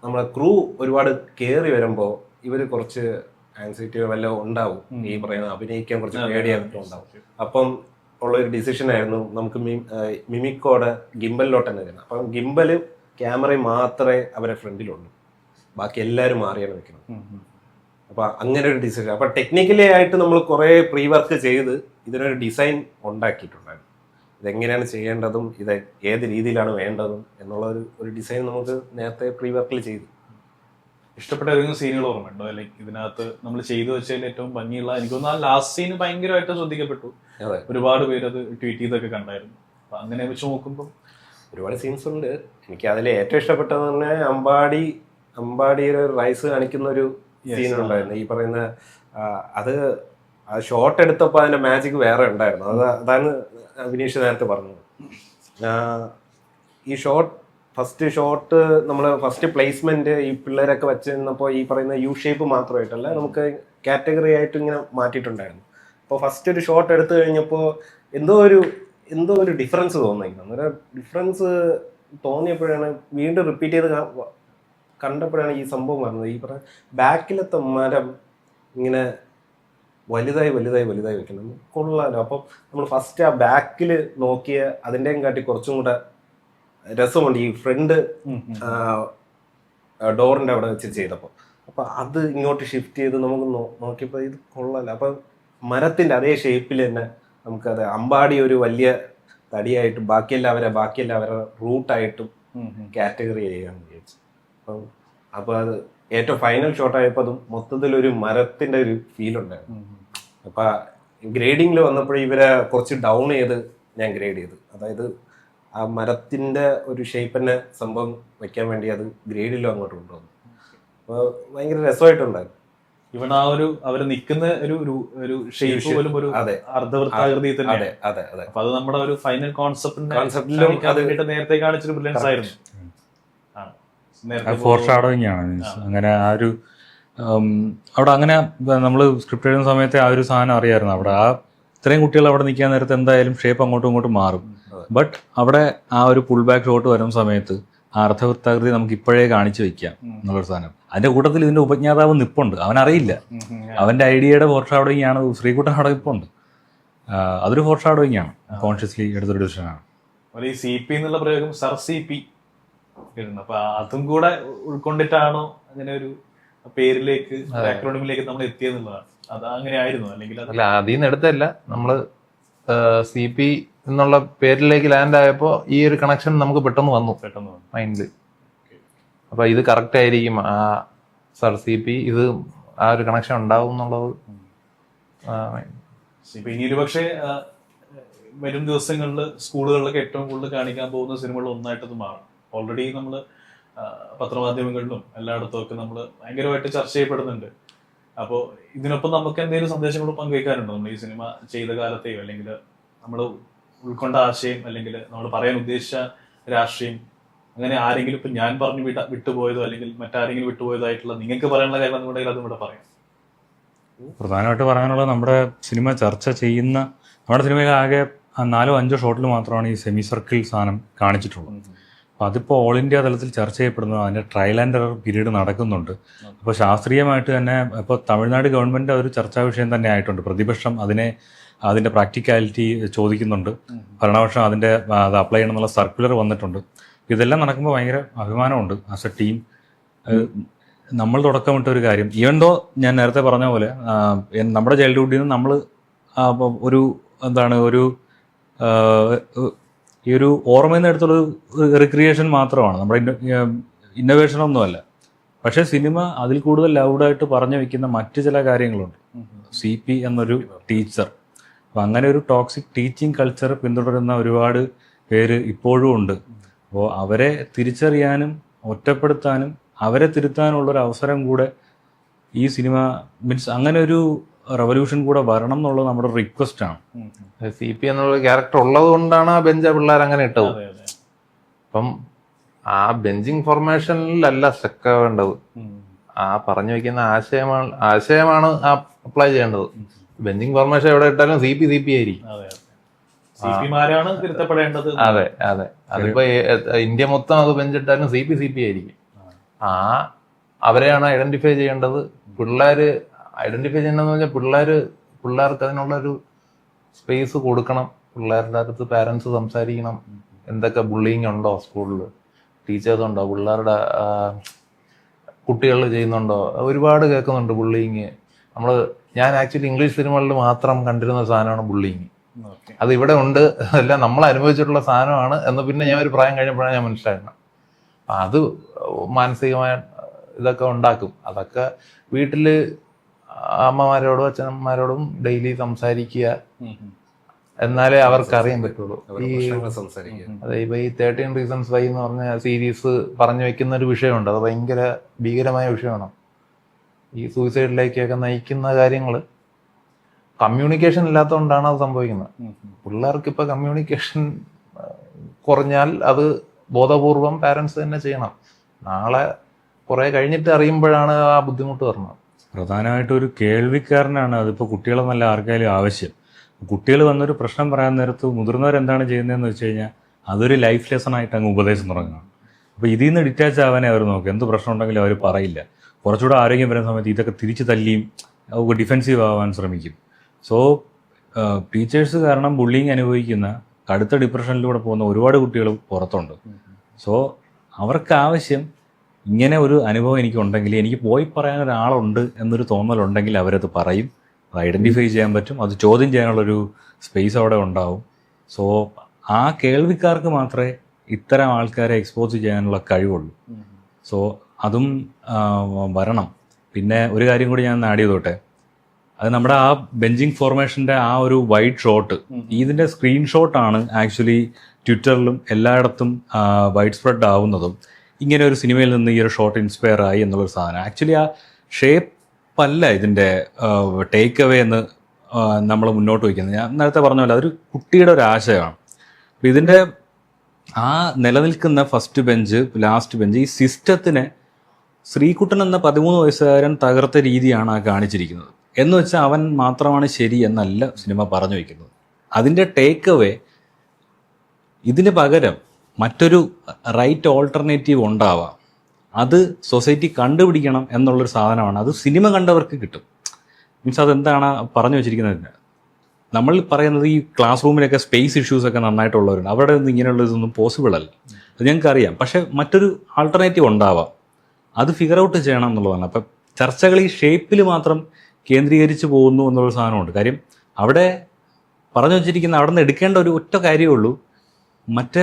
നമ്മളെ ക്രൂ ഒരുപാട് കയറി വരുമ്പോൾ ഇവർ കുറച്ച് ആൻസൈറ്റിയോ വല്ലതും ഉണ്ടാവും, ഈ പറയുന്ന അഭിനയിക്കാൻ കുറച്ച് പേടിയായിട്ടും ഉണ്ടാവും. അപ്പം ഉള്ളൊരു ഡിസിഷനായിരുന്നു നമുക്ക് മിമിക്കോടെ ഗിംബലിലോട്ട് തന്നെ വരുന്നത്. അപ്പം ഗിംബല് ക്യാമറയും മാത്രമേ അവരെ ഫ്രണ്ടിലുള്ളൂ, ബാക്കി എല്ലാവരും മാറിയാണ് വെക്കണം. അപ്പൊ അങ്ങനെ ഒരു ഡിസിഷൻ. അപ്പൊ ടെക്നിക്കലി ആയിട്ട് നമ്മൾ കുറെ പ്രീ വർക്ക് ചെയ്ത് ഇതിനൊരു ഡിസൈൻ ഉണ്ടാക്കിയിട്ടുണ്ടായിരുന്നു. ഇതെങ്ങനെയാണ് ചെയ്യേണ്ടതും ഇത് ഏത് രീതിയിലാണ് വേണ്ടതും എന്നുള്ള ഒരു ഡിസൈൻ നമുക്ക് നേരത്തെ പ്രീ വർക്കിൽ ചെയ്തു. ഇഷ്ടപ്പെട്ട ഏതെങ്കിലും സീനുകൾ ഓർമ്മയുണ്ടോ? ലൈക്ക് ഇതിനകത്ത് നമ്മൾ ചെയ്തു വെച്ചതിൽ ഏറ്റവും ഭംഗിയുള്ള, എനിക്ക് തോന്നുന്നു ആ ലാസ്റ്റ് സീന് ഭയങ്കരമായിട്ട് ശ്രദ്ധിക്കപ്പെട്ടു. ഒരുപാട് പേര് അത് ട്വീറ്റ് ചെയ്തൊക്കെ കണ്ടായിരുന്നു. അപ്പൊ അങ്ങനെ വെച്ച് നോക്കുമ്പോൾ ഒരുപാട് സീൻസ് ഉണ്ട്. എനിക്ക് അതിൽ ഏറ്റവും ഇഷ്ടപ്പെട്ടത് തന്നെ അമ്പാടിയുടെ റൈസ് കാണിക്കുന്ന ഒരു സീനുണ്ടായിരുന്നു. ഈ പറയുന്ന അത് ആ ഷോട്ട് എടുത്തപ്പോൾ അതിന്റെ മാജിക് വേറെ ഉണ്ടായിരുന്നു. അതാണ് വിനീഷ് നേരത്തെ പറഞ്ഞത്. ഈ ഫസ്റ്റ് ഷോട്ട് നമ്മൾ ഫസ്റ്റ് പ്ലേസ്മെന്റ് ഈ പിള്ളേരൊക്കെ വെച്ചിരുന്നപ്പോൾ ഈ പറയുന്ന യു ഷേപ്പ് മാത്രമായിട്ടല്ല, നമുക്ക് കാറ്റഗറി ആയിട്ട് ഇങ്ങനെ മാറ്റിയിട്ടുണ്ടായിരുന്നു. അപ്പോൾ ഫസ്റ്റ് ഒരു ഷോട്ട് എടുത്തു കഴിഞ്ഞപ്പോൾ എന്തോ ഒരു ഡിഫറൻസ് തോന്നിയിരുന്നു. അന്നേരം ഡിഫറൻസ് തോന്നിയപ്പോഴാണ് വീണ്ടും റിപ്പീറ്റ് ചെയ്ത് കണ്ടപ്പോഴാണ് ഈ സംഭവം പറഞ്ഞത്. ഈ പറഞ്ഞ ബാക്കിലത്തെ മരം ഇങ്ങനെ വലുതായി വെക്കണം, കൊള്ളാലോ. അപ്പം നമ്മൾ ഫസ്റ്റ് ആ ബാക്കിൽ നോക്കിയ അതിൻ്റെയും കാട്ടി കുറച്ചും കൂടെ രസമുണ്ട് ഈ ഫ്രണ്ട് ഡോറിൻ്റെ അവിടെ വെച്ച് ചെയ്തപ്പോൾ. അപ്പം അത് ഇങ്ങോട്ട് ഷിഫ്റ്റ് ചെയ്ത് നമുക്ക് നോക്കിയപ്പോൾ ഇത് കൊള്ളാലോ. അപ്പം മരത്തിൻ്റെ അതേ ഷേപ്പിൽ തന്നെ നമുക്കത് അമ്പാടി ഒരു വലിയ തടിയായിട്ടും ബാക്കിയെല്ലാം അവരെ റൂട്ടായിട്ടും കാറ്റഗറി ചെയ്യാമെന്ന് വിചാരിച്ചു. അപ്പോൾ അത് ഏറ്റവും ഫൈനൽ ഷോട്ടായപ്പോൾ അതും മൊത്തത്തിലൊരു മരത്തിൻ്റെ ഒരു ഫീൽ ഉണ്ടായിരുന്നു. അപ്പം ഗ്രേഡിങ്ങിൽ വന്നപ്പോൾ ഇവരെ കുറച്ച് ഡൗൺ ചെയ്ത് ഞാൻ ഗ്രേഡ് ചെയ്തു. അതായത് ആ മരത്തിൻ്റെ ഒരു ഷേപ്പ് തന്നെ സംഭവം വെക്കാൻ വേണ്ടി അത് ഗ്രേഡിലും അങ്ങോട്ട് കൊണ്ടുവന്നു. അപ്പോൾ ഭയങ്കര രസമായിട്ടുണ്ടായിരുന്നു. ഇവൻ ആ ഒരു അവര് നിൽക്കുന്ന ഒരു ഷേപ്പ് പോലും ഒരു അർദ്ധവൃത്താകൃതി തന്നെ. അതെ. അപ്പൊ അത് നമ്മുടെ ഒരു ഫൈനൽ കോൺസെപ്റ്റിലും നേരത്തെ കാണിച്ചൊരു ബ്രില്യൻസ് ആയിരുന്നു. ഫോർ ഷാഡോയിങ് ആണ്. അങ്ങനെ ആ ഒരു അവിടെ അങ്ങനെ നമ്മൾ സ്ക്രിപ്റ്റ് എഴുതുന്ന സമയത്ത് ആ ഒരു സാധനം അറിയായിരുന്നു. അവിടെ ഇത്രയും കുട്ടികൾ അവിടെ നിൽക്കാൻ നേരത്തെ എന്തായാലും ഷേപ്പ് അങ്ങോട്ടും ഇങ്ങോട്ടും മാറും. ബട്ട് അവിടെ ആ ഒരു പുൾ ബാക്ക് ഷോട്ട് വരുന്ന സമയത്ത് ആ അർദ്ധവൃത്താകൃതി നമുക്ക് ഇപ്പോഴേ കാണിച്ചു വെക്കാം എന്നുള്ളൊരു സാധനം. അതിന്റെ കൂട്ടത്തിൽ ഇതിന്റെ ഉപജ്ഞാതാവ് നിപ്പുണ്ട്, അവനറിയില്ല. അവന്റെ ഐഡിയയുടെ ഫോർ ഷാഡോയിങ് ആണ്. ശ്രീകുട്ടൻ അവിടെ നിപ്പുണ്ട്. അതൊരു ഫോർ ഷാഡോയിങ് ആണ്, കോൺഷ്യസ്ലി എടുത്തൊരു ഡിസിഷനാണ്. ഈ CP എന്നുള്ള പ്രയോഗം സർ CP ഇടുന്നു. അപ്പൊ അതും കൂടെ ഉൾക്കൊണ്ടിട്ടാണോ അങ്ങനെ ഒരു പേരിലേക്ക് അക്രോണിമിലേക്ക് നമ്മൾ എത്തിയെന്നുള്ളതാണ്. അത് അങ്ങനെ ആയിരുന്നു അല്ലെങ്കിൽ അല്ല, അതിൽ നിന്ന് എടുത്തല്ല, നമ്മള് CP എന്നുള്ള പേരിലേക്ക് ലാൻഡ് ആയപ്പോ ഈ ഒരു കണക്ഷൻ നമുക്ക് പെട്ടെന്ന് വന്നു മൈൻഡില്. അപ്പൊ ഇത് കറക്റ്റ് ആയിരിക്കും, ആ സർ CP ഇത് ആ ഒരു കണക്ഷൻ ഉണ്ടാവും എന്നുള്ളത്. ഇനി ഒരു പക്ഷേ വരും ദിവസങ്ങളിൽ സ്കൂളുകളിലൊക്കെ ഏറ്റവും കൂടുതൽ കാണിക്കാൻ പോകുന്ന സിനിമകൾ ഒന്നായിട്ടത് മാറും. ഓൾറെഡി നമ്മൾ പത്രമാധ്യമങ്ങളിലും എല്ലായിടത്തും ഒക്കെ നമ്മൾ ഭയങ്കരമായിട്ട് ചർച്ച ചെയ്യപ്പെടുന്നുണ്ട്. അപ്പോൾ ഇതിനൊപ്പം നമുക്ക് എന്തെങ്കിലും സന്ദേശങ്ങൾ പങ്കുവയ്ക്കാനുണ്ടോ? നമ്മൾ ഈ സിനിമ ചെയ്ത കാലത്തെയോ അല്ലെങ്കിൽ നമ്മൾ ഉൾക്കൊണ്ട ആശയം അല്ലെങ്കിൽ നമ്മൾ പറയാൻ ഉദ്ദേശിച്ച രാഷ്ട്രീയം അങ്ങനെ ആരെങ്കിലും ഇപ്പൊ ഞാൻ പറഞ്ഞു വിട്ടുപോയതോ അല്ലെങ്കിൽ മറ്റാരെങ്കിലും വിട്ടുപോയതായിട്ടുള്ള നിങ്ങൾക്ക് പറയാനുള്ള കാര്യം എന്നുണ്ടെങ്കിൽ അതും ഇവിടെ പറയാം. പ്രധാനമായിട്ട് പറയാനുള്ളത് നമ്മുടെ സിനിമ ചർച്ച ചെയ്യുന്ന നമ്മുടെ സിനിമയിൽ ആകെ 4-5 ഷോട്ടിൽ മാത്രമാണ് ഈ സെമി സർക്കിൾ സാധനം കാണിച്ചിട്ടുള്ളത്. അപ്പോൾ അതിപ്പോൾ ഓൾ ഇന്ത്യ തലത്തിൽ ചർച്ച ചെയ്യപ്പെടുന്നു. അതിൻ്റെ ട്രയൽ ആൻഡ് എറർ പീരീഡ് നടക്കുന്നുണ്ട്. അപ്പോൾ ശാസ്ത്രീയമായിട്ട് തന്നെ ഇപ്പോൾ തമിഴ്നാട് ഗവൺമെൻറ് ഒരു ചർച്ചാ വിഷയം തന്നെ ആയിട്ടുണ്ട്. പ്രതിപക്ഷം അതിൻ്റെ പ്രാക്ടിക്കാലിറ്റി ചോദിക്കുന്നുണ്ട്. ഭരണപക്ഷം അത് അപ്ലൈ ചെയ്യണമെന്നുള്ള സർക്കുലർ വന്നിട്ടുണ്ട്. ഇതെല്ലാം നടക്കുമ്പോൾ ഭയങ്കര അഭിമാനമുണ്ട്. ആസ് എ ടീം നമ്മൾ തുടക്കമിട്ട ഒരു കാര്യം, ഈവൻ ദോ ഞാൻ നേരത്തെ പറഞ്ഞ പോലെ നമ്മുടെ ചൈൽഡ്ഹുഡിൽ നിന്ന് നമ്മൾ ഈ ഒരു ഓർമ്മയിൽ നിന്ന് എടുത്തുള്ളൊരു റിക്രിയേഷൻ മാത്രമാണ്, നമ്മുടെ ഇന്നോവേഷനൊന്നുമല്ല. പക്ഷേ സിനിമ അതിൽ കൂടുതൽ ലൗഡായിട്ട് പറഞ്ഞു വയ്ക്കുന്ന മറ്റു ചില കാര്യങ്ങളുണ്ട്. CP എന്നൊരു ടീച്ചർ, അപ്പം അങ്ങനെ ഒരു ടോക്സിക് ടീച്ചിങ് കൾച്ചർ പിന്തുടരുന്ന ഒരുപാട് പേര് ഇപ്പോഴും ഉണ്ട്. അപ്പോൾ അവരെ തിരിച്ചറിയാനും ഒറ്റപ്പെടുത്താനും അവരെ തിരുത്താനുള്ളൊരു അവസരം കൂടെ ഈ സിനിമ മീൻസ് അങ്ങനെ ഒരു റെവല്യൂഷൻ കൂടെ വരണം എന്നുള്ളത് നമ്മുടെ റിക്വസ്റ്റ് ആണ്. CP എന്നുള്ള ക്യാരക്ടർ ഉള്ളത് കൊണ്ടാണ് ആ ബെഞ്ച് പിള്ളേർ അങ്ങനെ ഇട്ടത്. അപ്പം ആ ബെഞ്ചിങ് ഫോർമേഷനിലല്ല സ്റ്റക്ക് വേണ്ടത്, ആ പറഞ്ഞു വെക്കുന്ന ആശയമാണ് ആ അപ്ലൈ ചെയ്യേണ്ടത്. ബെഞ്ചിങ് ഫോർമേഷൻ എവിടെ ഇട്ടാലും CP ആയിരിക്കും. അതെ അതെ, അതിപ്പോ ഇന്ത്യ മൊത്തം അത് ബെഞ്ചിട്ടാലും CP ആയിരിക്കും. അവരെയാണ് ഐഡന്റിഫൈ ചെയ്യേണ്ടത്. പിള്ളേര് ഐഡന്റിഫൈ ചെയ്യണമെന്ന് പറഞ്ഞാൽ പിള്ളേർക്ക് അതിനുള്ളൊരു സ്പേസ് കൊടുക്കണം. പിള്ളേരുടെ അടുത്ത് പാരന്റ്സ് സംസാരിക്കണം. എന്തൊക്കെ ബുള്ളിങ് ഉണ്ടോ സ്കൂളിൽ, ടീച്ചേഴ്സ് ഉണ്ടോ, പിള്ളേരുടെ കുട്ടികൾ ചെയ്യുന്നുണ്ടോ, ഒരുപാട് കേൾക്കുന്നുണ്ട് ബുള്ളിങ്. ഞാൻ ആക്ച്വലി ഇംഗ്ലീഷ് സിനിമകളിൽ മാത്രം കണ്ടിരുന്ന സാധനമാണ് ബുള്ളിങ്. അത് ഇവിടെ ഉണ്ട്, അല്ല നമ്മൾ അനുഭവിച്ചിട്ടുള്ള സാധനമാണ് എന്ന് പിന്നെ ഞാൻ ഒരു പ്രായം കഴിഞ്ഞപ്പോഴാണ് ഞാൻ മനസ്സിലാക്കണം. അത് മാനസികമായ ഇതൊക്കെ ഉണ്ടാക്കും. അതൊക്കെ വീട്ടില് അമ്മമാരോടും അച്ഛനമ്മമാരോടും ഡെയിലി സംസാരിക്കുക, എന്നാലേ അവർക്ക് അറിയാൻ പറ്റുള്ളൂ. അതെ, ഇപ്പൊ ഈ 13 Reasons Why എന്ന് പറഞ്ഞ സീരീസ് പറഞ്ഞു വെക്കുന്ന ഒരു വിഷയമുണ്ട്. അത് ഭയങ്കര ഭീകരമായ വിഷയമാണ്. ഈ സൂയിസൈഡിലേക്കൊക്കെ നയിക്കുന്ന കാര്യങ്ങൾ കമ്മ്യൂണിക്കേഷൻ ഇല്ലാത്തതുകൊണ്ടാണ് അത് സംഭവിക്കുന്നത്. പിള്ളേർക്ക് ഇപ്പൊ കമ്മ്യൂണിക്കേഷൻ കുറഞ്ഞാൽ അത് ബോധപൂർവം പാരന്റ്സ് തന്നെ ചെയ്യണം. നാളെ കുറെ കഴിഞ്ഞിട്ട് അറിയുമ്പോഴാണ് ആ ബുദ്ധിമുട്ട് വരുന്നത്. പ്രധാനമായിട്ടും ഒരു കേൾവിക്കാരനാണ് അതിപ്പോൾ കുട്ടികളെന്നല്ല ആർക്കായാലും ആവശ്യം. കുട്ടികൾ വന്നൊരു പ്രശ്നം പറയാൻ നേരത്ത് മുതിർന്നവരെന്താണ് ചെയ്യുന്നതെന്ന് വെച്ച് കഴിഞ്ഞാൽ അതൊരു ലൈഫ് ലെസൺ ആയിട്ട് അങ്ങ് ഉപദേശം തുടങ്ങുകയാണ്. അപ്പോൾ ഇതിൽ നിന്ന് ഡിറ്റാച്ച് ആവാനേ അവർ നോക്കും. എന്ത് പ്രശ്നം ഉണ്ടെങ്കിലും അവർ പറയില്ല. കുറച്ചുകൂടെ ആരോഗ്യം വരുന്ന സമയത്ത് ഇതൊക്കെ തിരിച്ച് തല്ലിയും ഡിഫെൻസീവ് ആവാൻ ശ്രമിക്കും. സോ ടീച്ചേഴ്സ് കാരണം ബുള്ളിങ് അനുഭവിക്കുന്ന കടുത്ത ഡിപ്രഷനിലൂടെ പോകുന്ന ഒരുപാട് കുട്ടികൾ പുറത്തുണ്ട്. സോ അവർക്ക് ആവശ്യം ഇങ്ങനെ ഒരു അനുഭവം എനിക്കുണ്ടെങ്കിൽ എനിക്ക് പോയി പറയാൻ ഒരാളുണ്ട് എന്നൊരു തോന്നലുണ്ടെങ്കിൽ അവരത് പറയും. അത് ഐഡൻറ്റിഫൈ ചെയ്യാൻ പറ്റും, അത് ചോദ്യം ചെയ്യാനുള്ളൊരു സ്പേസ് അവിടെ ഉണ്ടാവും. സോ ആ കേൾവിക്കാർക്ക് മാത്രമേ ഇത്തരം ആൾക്കാരെ എക്സ്പോസ് ചെയ്യാനുള്ള കഴിവുള്ളൂ. സോ അതും വരണം. പിന്നെ ഒരു കാര്യം കൂടി ഞാൻ ആഡ് ചെയ്തോട്ടെ, അത് നമ്മുടെ ആ ബെഞ്ചിങ് ഫോർമേഷൻ്റെ ആ ഒരു വൈഡ് ഷോട്ട്, ഇതിൻ്റെ സ്ക്രീൻഷോട്ടാണ് ആക്ച്വലി ട്വിറ്ററിലും എല്ലായിടത്തും വൈഡ് സ്പ്രെഡ് ആവുന്നതും. ഇങ്ങനെ ഒരു സിനിമയിൽ നിന്ന് ഈ ഒരു ഷോട്ട് ഇൻസ്പയർ ആയി എന്നുള്ളൊരു സാധനം. ആക്ച്വലി ആ ഷേപ്പല്ല ഇതിൻ്റെ ടേക്ക് അവേ എന്ന് നമ്മൾ മുന്നോട്ട് വയ്ക്കുന്നത്. ഞാൻ നേരത്തെ പറഞ്ഞ പോലെ അതൊരു കുട്ടിയുടെ ഒരു ആശയമാണ്. അപ്പം ഇതിൻ്റെ ആ നിലനിൽക്കുന്ന ഫസ്റ്റ് ബെഞ്ച് ലാസ്റ്റ് ബെഞ്ച് ഈ സിസ്റ്റത്തിനെ ശ്രീകുട്ടൻ എന്ന 13 വയസ്സുകാരൻ തകർത്ത രീതിയാണ് ആ കാണിച്ചിരിക്കുന്നത്. എന്ന് വെച്ചാൽ അവൻ മാത്രമാണ് ശരി എന്നല്ല സിനിമ പറഞ്ഞു വയ്ക്കുന്നത്. അതിൻ്റെ ടേക്ക് അവേ ഇതിന് പകരം മറ്റൊരു റൈറ്റ് ഓൾട്ടർനേറ്റീവ് ഉണ്ടാവാം, അത് സൊസൈറ്റി കണ്ടുപിടിക്കണം എന്നുള്ളൊരു സാധനമാണ്. അത് സിനിമ കണ്ടവർക്ക് കിട്ടും. മീൻസ് അതെന്താണ് പറഞ്ഞു വെച്ചിരിക്കുന്നത്. നമ്മൾ പറയുന്നത് ഈ ക്ലാസ് റൂമിലൊക്കെ സ്പേസ് ഇഷ്യൂസൊക്കെ നന്നായിട്ടുള്ളവരുണ്ട്, അവിടെ നിന്ന് ഇങ്ങനെയുള്ള ഇതൊന്നും പോസിബിൾ അല്ല, അത് ഞങ്ങൾക്കറിയാം. പക്ഷെ മറ്റൊരു ആൾട്ടർനേറ്റീവ് ഉണ്ടാവാം, അത് ഫിഗർ ഔട്ട് ചെയ്യണം എന്നുള്ളതാണ്. അപ്പം ചർച്ചകൾ ഈ ഷേപ്പിൽ മാത്രം കേന്ദ്രീകരിച്ച് പോകുന്നു എന്നുള്ളൊരു സാധനമുണ്ട്. കാര്യം അവിടെ പറഞ്ഞു വെച്ചിരിക്കുന്ന അവിടെ നിന്ന് എടുക്കേണ്ട ഒരു ഒറ്റ കാര്യമേ ഉള്ളൂ, മറ്റേ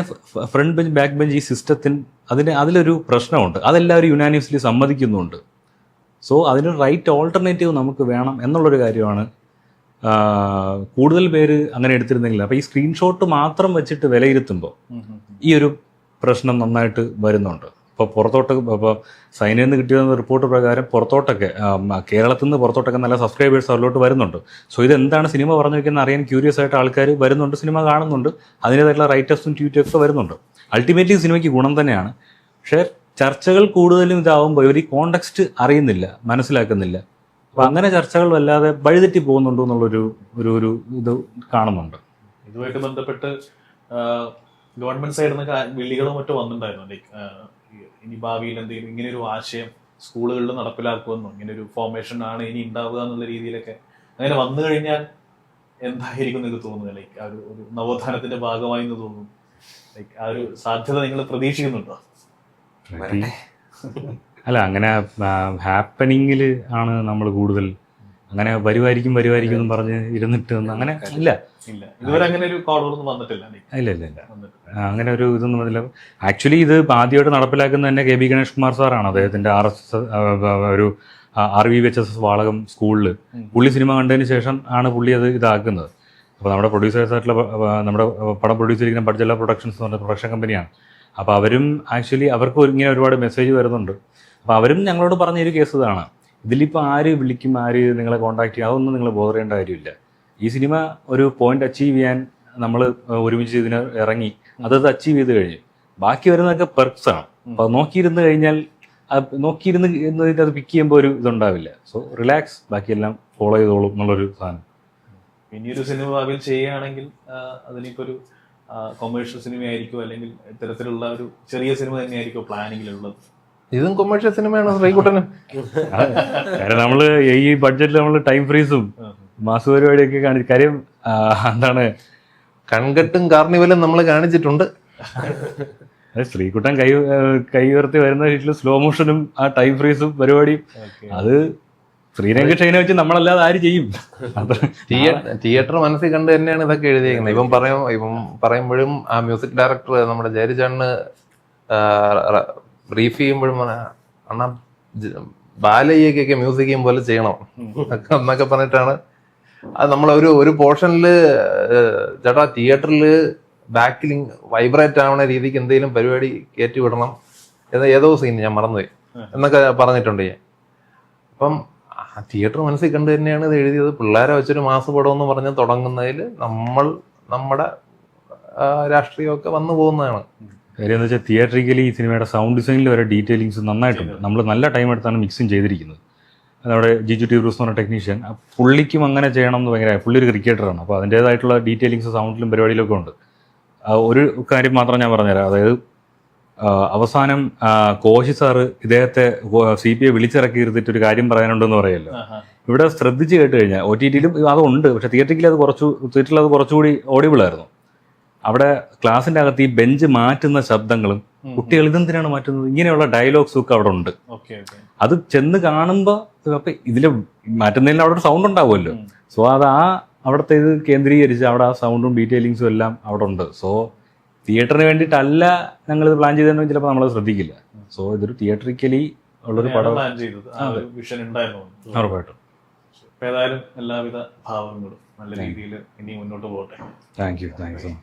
ഫ്രണ്ട് ബെഞ്ച് ബാക്ക് ബെഞ്ച് ഈ സിസ്റ്റത്തിന് അതിലൊരു പ്രശ്നമുണ്ട്, അതെല്ലാവരും യുനാനിമസ്ലി സമ്മതിക്കുന്നുണ്ട്. സോ അതിന് റൈറ്റ് ഓൾട്ടർനേറ്റീവ് നമുക്ക് വേണം എന്നുള്ളൊരു കാര്യമാണ് കൂടുതൽ പേര് അങ്ങനെ എടുത്തിരുന്നെങ്കിൽ. അപ്പോൾ ഈ സ്ക്രീൻഷോട്ട് മാത്രം വെച്ചിട്ട് വിലയിരുത്തുമ്പോൾ ഈ ഒരു പ്രശ്നം നന്നായിട്ട് വരുന്നുണ്ട്. ഇപ്പോൾ പുറത്തോട്ട് ഇപ്പോൾ സൈനിൽ നിന്ന് കിട്ടിയ റിപ്പോർട്ട് പ്രകാരം പുറത്തോട്ടൊക്കെ കേരളത്തിൽ നിന്ന് പുറത്തോട്ടൊക്കെ നല്ല സബ്സ്ക്രൈബേഴ്സ് അതിലോട്ട് വരുന്നുണ്ട്. സോ ഇതെന്താണ് സിനിമ പറഞ്ഞു വയ്ക്കുന്നത് അറിയാൻ ക്യൂരിയസ് ആയിട്ട് ആൾക്കാർ വരുന്നുണ്ട്, സിനിമ കാണുന്നുണ്ട്, അതിൻ്റേതായിട്ടുള്ള റൈറ്റേഴ്സും ട്വീറ്റേഴ്സും വരുന്നുണ്ട്. അൾട്ടിമേറ്റ്ലി സിനിമയ്ക്ക് ഗുണം തന്നെയാണ്. പക്ഷേ ചർച്ചകൾ കൂടുതലും ഇതാവുമ്പോൾ ഇവർ ഈ കോണ്ടെക്സ്റ്റ് അറിയുന്നില്ല, മനസ്സിലാക്കുന്നില്ല. അപ്പോൾ അങ്ങനെ ചർച്ചകൾ വല്ലാതെ വഴിതെറ്റി പോകുന്നുണ്ടോ എന്നുള്ളൊരു ഒരു ഇത് കാണുന്നുണ്ട്. ഇതുമായിട്ട് ബന്ധപ്പെട്ട് ഗവൺമെന്റ് സൈഡിൽ നിന്ന് വിളികളും മറ്റും വന്നിട്ടുണ്ടായിരുന്നു. ലൈക്ക് ഇനി ഭാവിയിൽ എന്തെങ്കിലും ഇങ്ങനെ ഒരു ആശയം സ്കൂളുകളിൽ നടപ്പിലാക്കുമെന്നോ, ഇങ്ങനെ ഒരു ഫോർമേഷൻ ആണ് ഇനി ഉണ്ടാവുക എന്നുള്ള രീതിയിലൊക്കെ അങ്ങനെ വന്നു കഴിഞ്ഞാൽ എന്തായിരിക്കും നിങ്ങൾക്ക് തോന്നുന്നത്? ലൈക്ക് ആ ഒരു നവോത്ഥാനത്തിന്റെ ഭാഗമായി എന്ന് തോന്നുന്നു. ലൈക്ക് ആ ഒരു സാധ്യത നിങ്ങൾ പ്രതീക്ഷിക്കുന്നുണ്ടോ? അല്ല, അങ്ങനെ ഹാപ്പനിങ്ങിൽ ആണ് നമ്മൾ കൂടുതൽ അങ്ങനെ വരുമായിരിക്കും എന്ന് പറഞ്ഞ് ഇരുന്നിട്ട് അങ്ങനെ ഇല്ല. ഇതുവരെ അങ്ങനെ ഒരു കോളൊന്നും വന്നിട്ടില്ല. ഇല്ല അങ്ങനെ ഒരു ഇതൊന്നും വന്നില്ല. ആക്ച്വലി ഇത് ആദ്യമായിട്ട് നടപ്പിലാക്കുന്ന തന്നെ കെ ബി ഗണേഷ് കുമാർ സാറാണ്. അദ്ദേഹത്തിന്റെ ഒരു RVVHS വാളകം സ്കൂളിൽ പുള്ളി സിനിമ കണ്ടതിന് ശേഷം ആണ് പുള്ളി അത് ഇതാക്കുന്നത്. അപ്പോൾ നമ്മുടെ പ്രൊഡ്യൂസേഴ്സ് ആയിട്ടുള്ള നമ്മുടെ പടം പ്രൊഡ്യൂസ് ചെയ്യുന്ന ബഡ്ജല്ല പ്രൊഡക്ഷൻസ് എന്ന് പറഞ്ഞ പ്രൊഡക്ഷൻ കമ്പനിയാണ്. അപ്പോൾ അവരും ആക്ച്വലി അവർക്ക് ഇങ്ങനെ ഒരുപാട് മെസ്സേജ് വരുന്നുണ്ട്. അപ്പോൾ അവരും ഞങ്ങളോട് പറഞ്ഞ ഒരു കേസ് ഇതാണ്, ഇതിലിപ്പോൾ ആര് വിളിക്കും, ആര് നിങ്ങളെ കോൺടാക്ട് ചെയ്യും, അതൊന്നും നിങ്ങൾ ബോധർ ചെയ്യേണ്ട കാര്യമില്ല. ഈ സിനിമ ഒരു പോയിന്റ് അച്ചീവ് ചെയ്യാൻ നമ്മൾ ഒരുമിച്ച് ഇതിന് ഇറങ്ങി, അതത് അച്ചീവ് ചെയ്ത് കഴിഞ്ഞു. ബാക്കി വരുന്നതൊക്കെ പെർക്സ് ആണ്. അപ്പോൾ നോക്കിയിരുന്ന് കഴിഞ്ഞാൽ അത് പിക്ക് ചെയ്യുമ്പോൾ ഒരു ഇതുണ്ടാവില്ല. സോ റിലാക്സ്, ബാക്കിയെല്ലാം ഫോളോ ചെയ്തോളും എന്നുള്ളൊരു സാധനം. ഇനിയൊരു സിനിമ ഭാവിയിൽ ചെയ്യുകയാണെങ്കിൽ അതിനിപ്പോൾ ഒരു കൊമേഴ്ഷ്യൽ സിനിമ ആയിരിക്കും, അല്ലെങ്കിൽ ഇത്തരത്തിലുള്ള ഒരു ചെറിയ സിനിമ തന്നെയായിരിക്കും പ്ലാനിങ്ങിലുള്ളത്? ഇതും കൊമേഴ്ഷ്യൽ സിനിമയാണ് ശ്രീകുട്ടനും. കാരണം നമ്മള് ഈ ബഡ്ജറ്റിൽ നമ്മൾ ടൈം ഫ്രീസും മാസ പരിപാടിയൊക്കെ കാണിച്ചു. കാര്യം എന്താണ്, കൺകെട്ടും കാർണിവലും നമ്മൾ കാണിച്ചിട്ടുണ്ട്. ശ്രീകുട്ടൻ കൈ ഉയർത്തി വരുന്ന വീട്ടിൽ സ്ലോ മോഷനും ആ ടൈം ഫ്രീസും പരിപാടിയും, അത് ശ്രീരംഗ ഷൈനെ വെച്ച് നമ്മളല്ലാതെ ആര് ചെയ്യും? തിയേറ്റർ മനസ്സിൽ കണ്ട് തന്നെയാണ് ഇതൊക്കെ എഴുതിയേക്കുന്നത്. ഇവൻ പറയുമ്പോഴും ആ മ്യൂസിക് ഡയറക്ടർ നമ്മുടെ ജയരിചാണ് ബ്രീഫ് ചെയ്യുമ്പോഴും അണ്ണാ ബാലയ്യൊക്കെ മ്യൂസിക് ചെയ്യും പോലെ ചെയ്യണം എന്നൊക്കെ പറഞ്ഞിട്ടാണ് അത് നമ്മൾ ഒരു പോർഷനിൽ ചേട്ടാ തിയേറ്ററിൽ ബാക്കിൽ വൈബ്രേറ്റ് ആവണ രീതിക്ക് എന്തെങ്കിലും പരിപാടി കയറ്റി വിടണം ഏതോ സീൻ ഞാൻ മറന്നുപോയി എന്നൊക്കെ പറഞ്ഞിട്ടുണ്ട്. അപ്പം തിയേറ്റർ മനസ്സിൽ കണ്ട് തന്നെയാണ് ഇത് എഴുതിയത്. പിള്ളേരെ വെച്ചൊരു മാസപടം എന്ന് പറഞ്ഞ് തുടങ്ങുന്നതിൽ നമ്മുടെ രാഷ്ട്രീയമൊക്കെ വന്നു പോകുന്നതാണ്. കാര്യം എന്ന് വെച്ചാൽ തിയേറ്ററിക്കലി ഈ സിനിമയുടെ സൗണ്ട് ഡിസൈനിൽ വരെ ഡീറ്റെയിലിങ്സ് നന്നായിട്ടുണ്ട്. നമ്മൾ നല്ല ടൈം എടുത്താണ് മിക്സിങ് ചെയ്തിരിക്കുന്നത്. നമ്മുടെ ജിജു ടി ബ്രൂസ് എന്ന് പറഞ്ഞ ടെക്നീഷ്യൻ, പുള്ളിക്കും അങ്ങനെ ചെയ്യണം എന്ന് ഭയങ്കര, പുള്ളി ഒരു ക്രിക്കറ്ററാണ്. അപ്പോൾ അതിൻ്റേതായിട്ടുള്ള ഡീറ്റെയിലിങ്സ് സൗണ്ടിലും പരിപാടിയിലൊക്കെ ഉണ്ട്. ഒരു കാര്യം മാത്രം ഞാൻ പറഞ്ഞുതരാം. അതായത് അവസാനം കോശി സാറ് ഇദ്ദേഹത്തെ CPI വിളിച്ചിറക്കി ഇരുത്തിയിട്ട് ഒരു കാര്യം പറയാനുണ്ടെന്ന് പറയല്ലോ. ഇവിടെ ശ്രദ്ധിച്ച് കേട്ട് കഴിഞ്ഞാൽ OTTയിലും അതുണ്ട്, പക്ഷേ തിയേറ്ററിൽ അത് കുറച്ചുകൂടി ഓഡിബിൾ ആയിരുന്നു. അവിടെ ക്ലാസിന്റെ അകത്ത് ഈ ബെഞ്ച് മാറ്റുന്ന ശബ്ദങ്ങളും കുട്ടികൾ ഇതെന്തിനാണ് മാറ്റുന്നത്, ഇങ്ങനെയുള്ള ഡയലോഗ്സും ഒക്കെ അവിടെ ഉണ്ട്. അത് ചെന്ന് കാണുമ്പോൾ അപ്പൊ ഇതില് മാറ്റുന്നതിൽ അവിടെ ഒരു സൗണ്ട് ഉണ്ടാവുമല്ലോ. സോ അത് അവിടുത്തെ ഇത് കേന്ദ്രീകരിച്ച് അവിടെ ആ സൗണ്ടും ഡീറ്റെയിലിങ്സും എല്ലാം അവിടെ ഉണ്ട്. സോ തിയേറ്ററിന് വേണ്ടിയിട്ടല്ല ഞങ്ങളിത് പ്ലാൻ ചെയ്തതെന്ന് ചിലപ്പോൾ നമ്മളത് ശ്രദ്ധിക്കില്ല. സോ ഇതൊരു തിയേറ്ററിക്കലി ഉള്ളൊരു പടം ഉറപ്പായിട്ടും. ഏതായാലും എല്ലാവിധ ഭാവങ്ങളും നല്ല രീതിയിൽ ഇനി മുന്നോട്ട് പോകട്ടെ. Thank you so much.